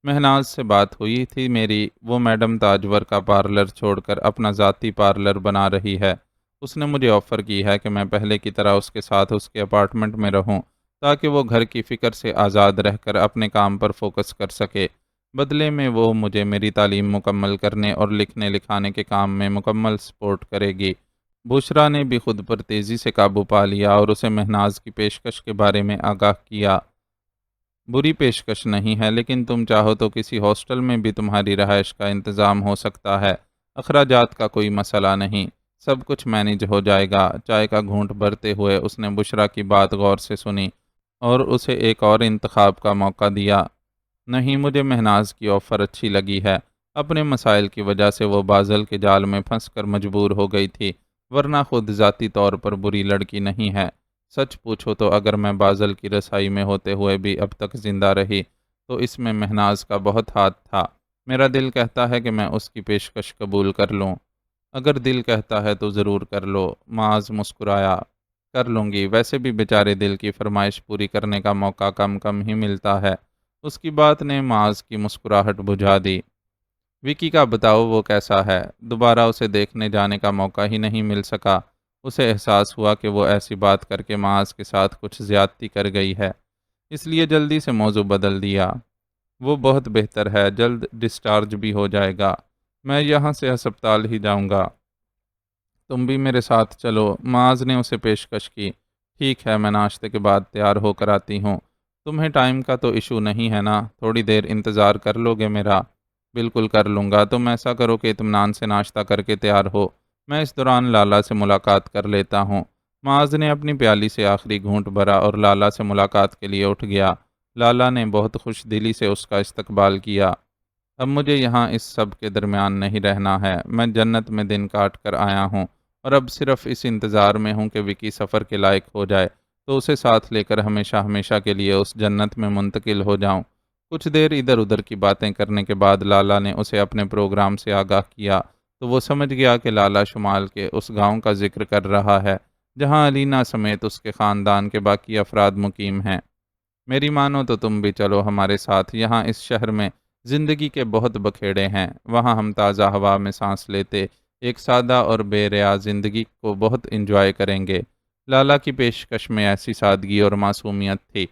مہناز سے بات ہوئی تھی میری، وہ میڈم تاجور کا پارلر چھوڑ کر اپنا ذاتی پارلر بنا رہی ہے۔ اس نے مجھے آفر کی ہے کہ میں پہلے کی طرح اس کے ساتھ اس کے اپارٹمنٹ میں رہوں تاکہ وہ گھر کی فکر سے آزاد رہ کر اپنے کام پر فوکس کر سکے۔ بدلے میں وہ مجھے میری تعلیم مکمل کرنے اور لکھنے لکھانے کے کام میں مکمل سپورٹ کرے گی۔ بشرا نے بھی خود پر تیزی سے قابو پا لیا اور اسے مہناز کی پیشکش کے بارے میں آگاہ کیا۔ بری پیشکش نہیں ہے، لیکن تم چاہو تو کسی ہاسٹل میں بھی تمہاری رہائش کا انتظام ہو سکتا ہے۔ اخراجات کا کوئی مسئلہ نہیں، سب کچھ مینج ہو جائے گا۔ چائے کا گھونٹ بھرتے ہوئے اس نے بشرا کی بات غور سے سنی اور اسے ایک اور انتخاب کا موقع دیا۔ نہیں، مجھے مہناز کی آفر اچھی لگی ہے۔ اپنے مسائل کی وجہ سے وہ بازل کے جال میں پھنس کر مجبور ہو گئی تھی، ورنہ خود ذاتی طور پر بری لڑکی نہیں ہے۔ سچ پوچھو تو اگر میں بازل کی رسائی میں ہوتے ہوئے بھی اب تک زندہ رہی تو اس میں مہناز کا بہت ہاتھ تھا۔ میرا دل کہتا ہے کہ میں اس کی پیشکش قبول کر لوں۔ اگر دل کہتا ہے تو ضرور کر لو، معاذ مسکرایا۔ کر لوں گی، ویسے بھی بیچارے دل کی فرمائش پوری کرنے کا موقع کم کم ہی ملتا ہے۔ اس کی بات نے معاذ کی مسکراہٹ بجھا دی۔ وکی کا بتاؤ، وہ کیسا ہے؟ دوبارہ اسے دیکھنے جانے کا موقع ہی نہیں مل سکا۔ اسے احساس ہوا کہ وہ ایسی بات کر کے معاذ کے ساتھ کچھ زیادتی کر گئی ہے، اس لیے جلدی سے موضوع بدل دیا۔ وہ بہت بہتر ہے، جلد ڈسچارج بھی ہو جائے گا۔ میں یہاں سے ہسپتال ہی جاؤں گا، تم بھی میرے ساتھ چلو، معاذ نے اسے پیشکش کی۔ ٹھیک ہے، میں ناشتے کے بعد تیار ہو کر آتی ہوں۔ تمہیں ٹائم کا تو ایشو نہیں ہے نا؟ تھوڑی دیر انتظار کر لو گے میرا؟ بالکل کر لوں گا، تم ایسا کرو کہ اطمینان سے ناشتہ کر کے تیار ہو، میں اس دوران لالا سے ملاقات کر لیتا ہوں۔ معاذ نے اپنی پیالی سے آخری گھونٹ بھرا اور لالا سے ملاقات کے لیے اٹھ گیا۔ لالا نے بہت خوش دلی سے اس کا استقبال کیا۔ اب مجھے یہاں اس سب کے درمیان نہیں رہنا ہے، میں جنت میں دن کاٹ کر آیا ہوں اور اب صرف اس انتظار میں ہوں کہ وکی سفر کے لائق ہو جائے تو اسے ساتھ لے کر ہمیشہ ہمیشہ کے لیے اس جنت میں منتقل ہو جاؤں۔ کچھ دیر ادھر ادھر کی باتیں کرنے کے بعد لالا نے اسے اپنے پروگرام سے آگاہ کیا تو وہ سمجھ گیا کہ لالا شمال کے اس گاؤں کا ذکر کر رہا ہے جہاں علینا سمیت اس کے خاندان کے باقی افراد مقیم ہیں۔ میری مانو تو تم بھی چلو ہمارے ساتھ، یہاں اس شہر میں زندگی کے بہت بکھیڑے ہیں، وہاں ہم تازہ ہوا میں سانس لیتے ایک سادہ اور بے ریا زندگی کو بہت انجوائے کریں گے۔ لالا کی پیشکش میں ایسی سادگی اور معصومیت تھی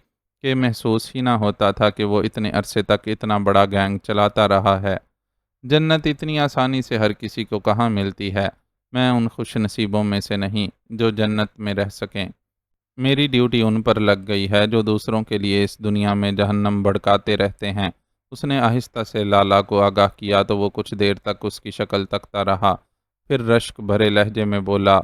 کہ محسوس ہی نہ ہوتا تھا کہ وہ اتنے عرصے تک اتنا بڑا گینگ چلاتا رہا ہے۔ جنت اتنی آسانی سے ہر کسی کو کہاں ملتی ہے، میں ان خوش نصیبوں میں سے نہیں جو جنت میں رہ سکیں۔ میری ڈیوٹی ان پر لگ گئی ہے جو دوسروں کے لیے اس دنیا میں جہنم بھڑکاتے رہتے ہیں۔ اس نے آہستہ سے لالا کو آگاہ کیا تو وہ کچھ دیر تک اس کی شکل تکتا رہا، پھر رشک بھرے لہجے میں بولا،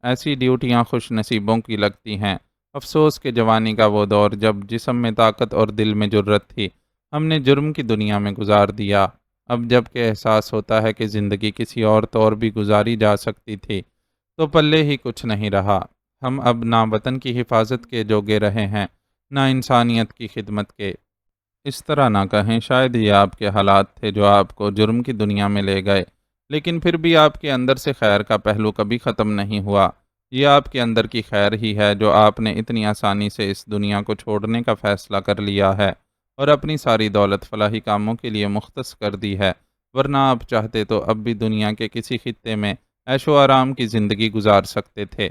ایسی ڈیوٹیاں خوش نصیبوں کی لگتی ہیں۔ افسوس کہ جوانی کا وہ دور جب جسم میں طاقت اور دل میں جرت تھی، ہم نے جرم کی دنیا میں گزار دیا۔ اب جب کہ احساس ہوتا ہے کہ زندگی کسی اور طور بھی گزاری جا سکتی تھی تو پلے ہی کچھ نہیں رہا۔ ہم اب نہ وطن کی حفاظت کے جوگے رہے ہیں، نہ انسانیت کی خدمت کے۔ اس طرح نہ کہیں، شاید یہ آپ کے حالات تھے جو آپ کو جرم کی دنیا میں لے گئے، لیکن پھر بھی آپ کے اندر سے خیر کا پہلو کبھی ختم نہیں ہوا۔ یہ آپ کے اندر کی خیر ہی ہے جو آپ نے اتنی آسانی سے اس دنیا کو چھوڑنے کا فیصلہ کر لیا ہے اور اپنی ساری دولت فلاحی کاموں کے لیے مختص کر دی ہے، ورنہ آپ چاہتے تو اب بھی دنیا کے کسی خطے میں عیش و آرام کی زندگی گزار سکتے تھے۔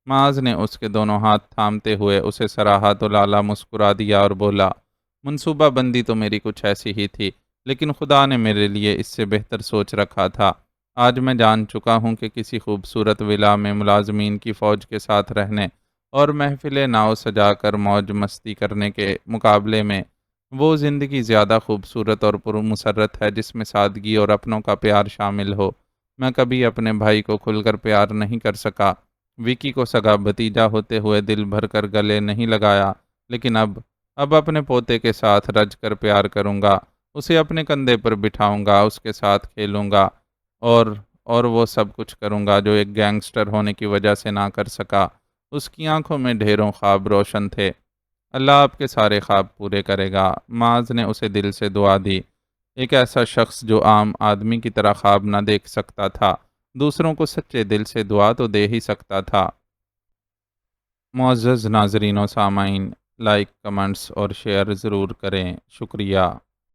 معاذ نے اس کے دونوں ہاتھ تھامتے ہوئے اسے سراہا تو لالا مسکرا دیا اور بولا، منصوبہ بندی تو میری کچھ ایسی ہی تھی، لیکن خدا نے میرے لیے اس سے بہتر سوچ رکھا تھا۔ آج میں جان چکا ہوں کہ کسی خوبصورت ولا میں ملازمین کی فوج کے ساتھ رہنے اور محفل ناؤ سجا کر موج مستی کرنے کے مقابلے میں وہ زندگی زیادہ خوبصورت اور پرمسرت ہے جس میں سادگی اور اپنوں کا پیار شامل ہو۔ میں کبھی اپنے بھائی کو کھل کر پیار نہیں کر سکا، وکی کو سگا بھتیجا ہوتے ہوئے دل بھر کر گلے نہیں لگایا، لیکن اب اپنے پوتے کے ساتھ رج کر پیار کروں گا، اسے اپنے کندھے پر بٹھاؤں گا، اس کے ساتھ کھیلوں گا اور وہ سب کچھ کروں گا جو ایک گینگسٹر ہونے کی وجہ سے نہ کر سکا۔ اس کی آنکھوں میں ڈھیروں خواب روشن تھے۔ اللہ آپ کے سارے خواب پورے کرے گا، معاذ نے اسے دل سے دعا دی۔ ایک ایسا شخص جو عام آدمی کی طرح خواب نہ دیکھ سکتا تھا، دوسروں کو سچے دل سے دعا تو دے ہی سکتا تھا۔ معزز ناظرین و سامعین، لائک، کمنٹس اور شیئر ضرور کریں، شکریہ۔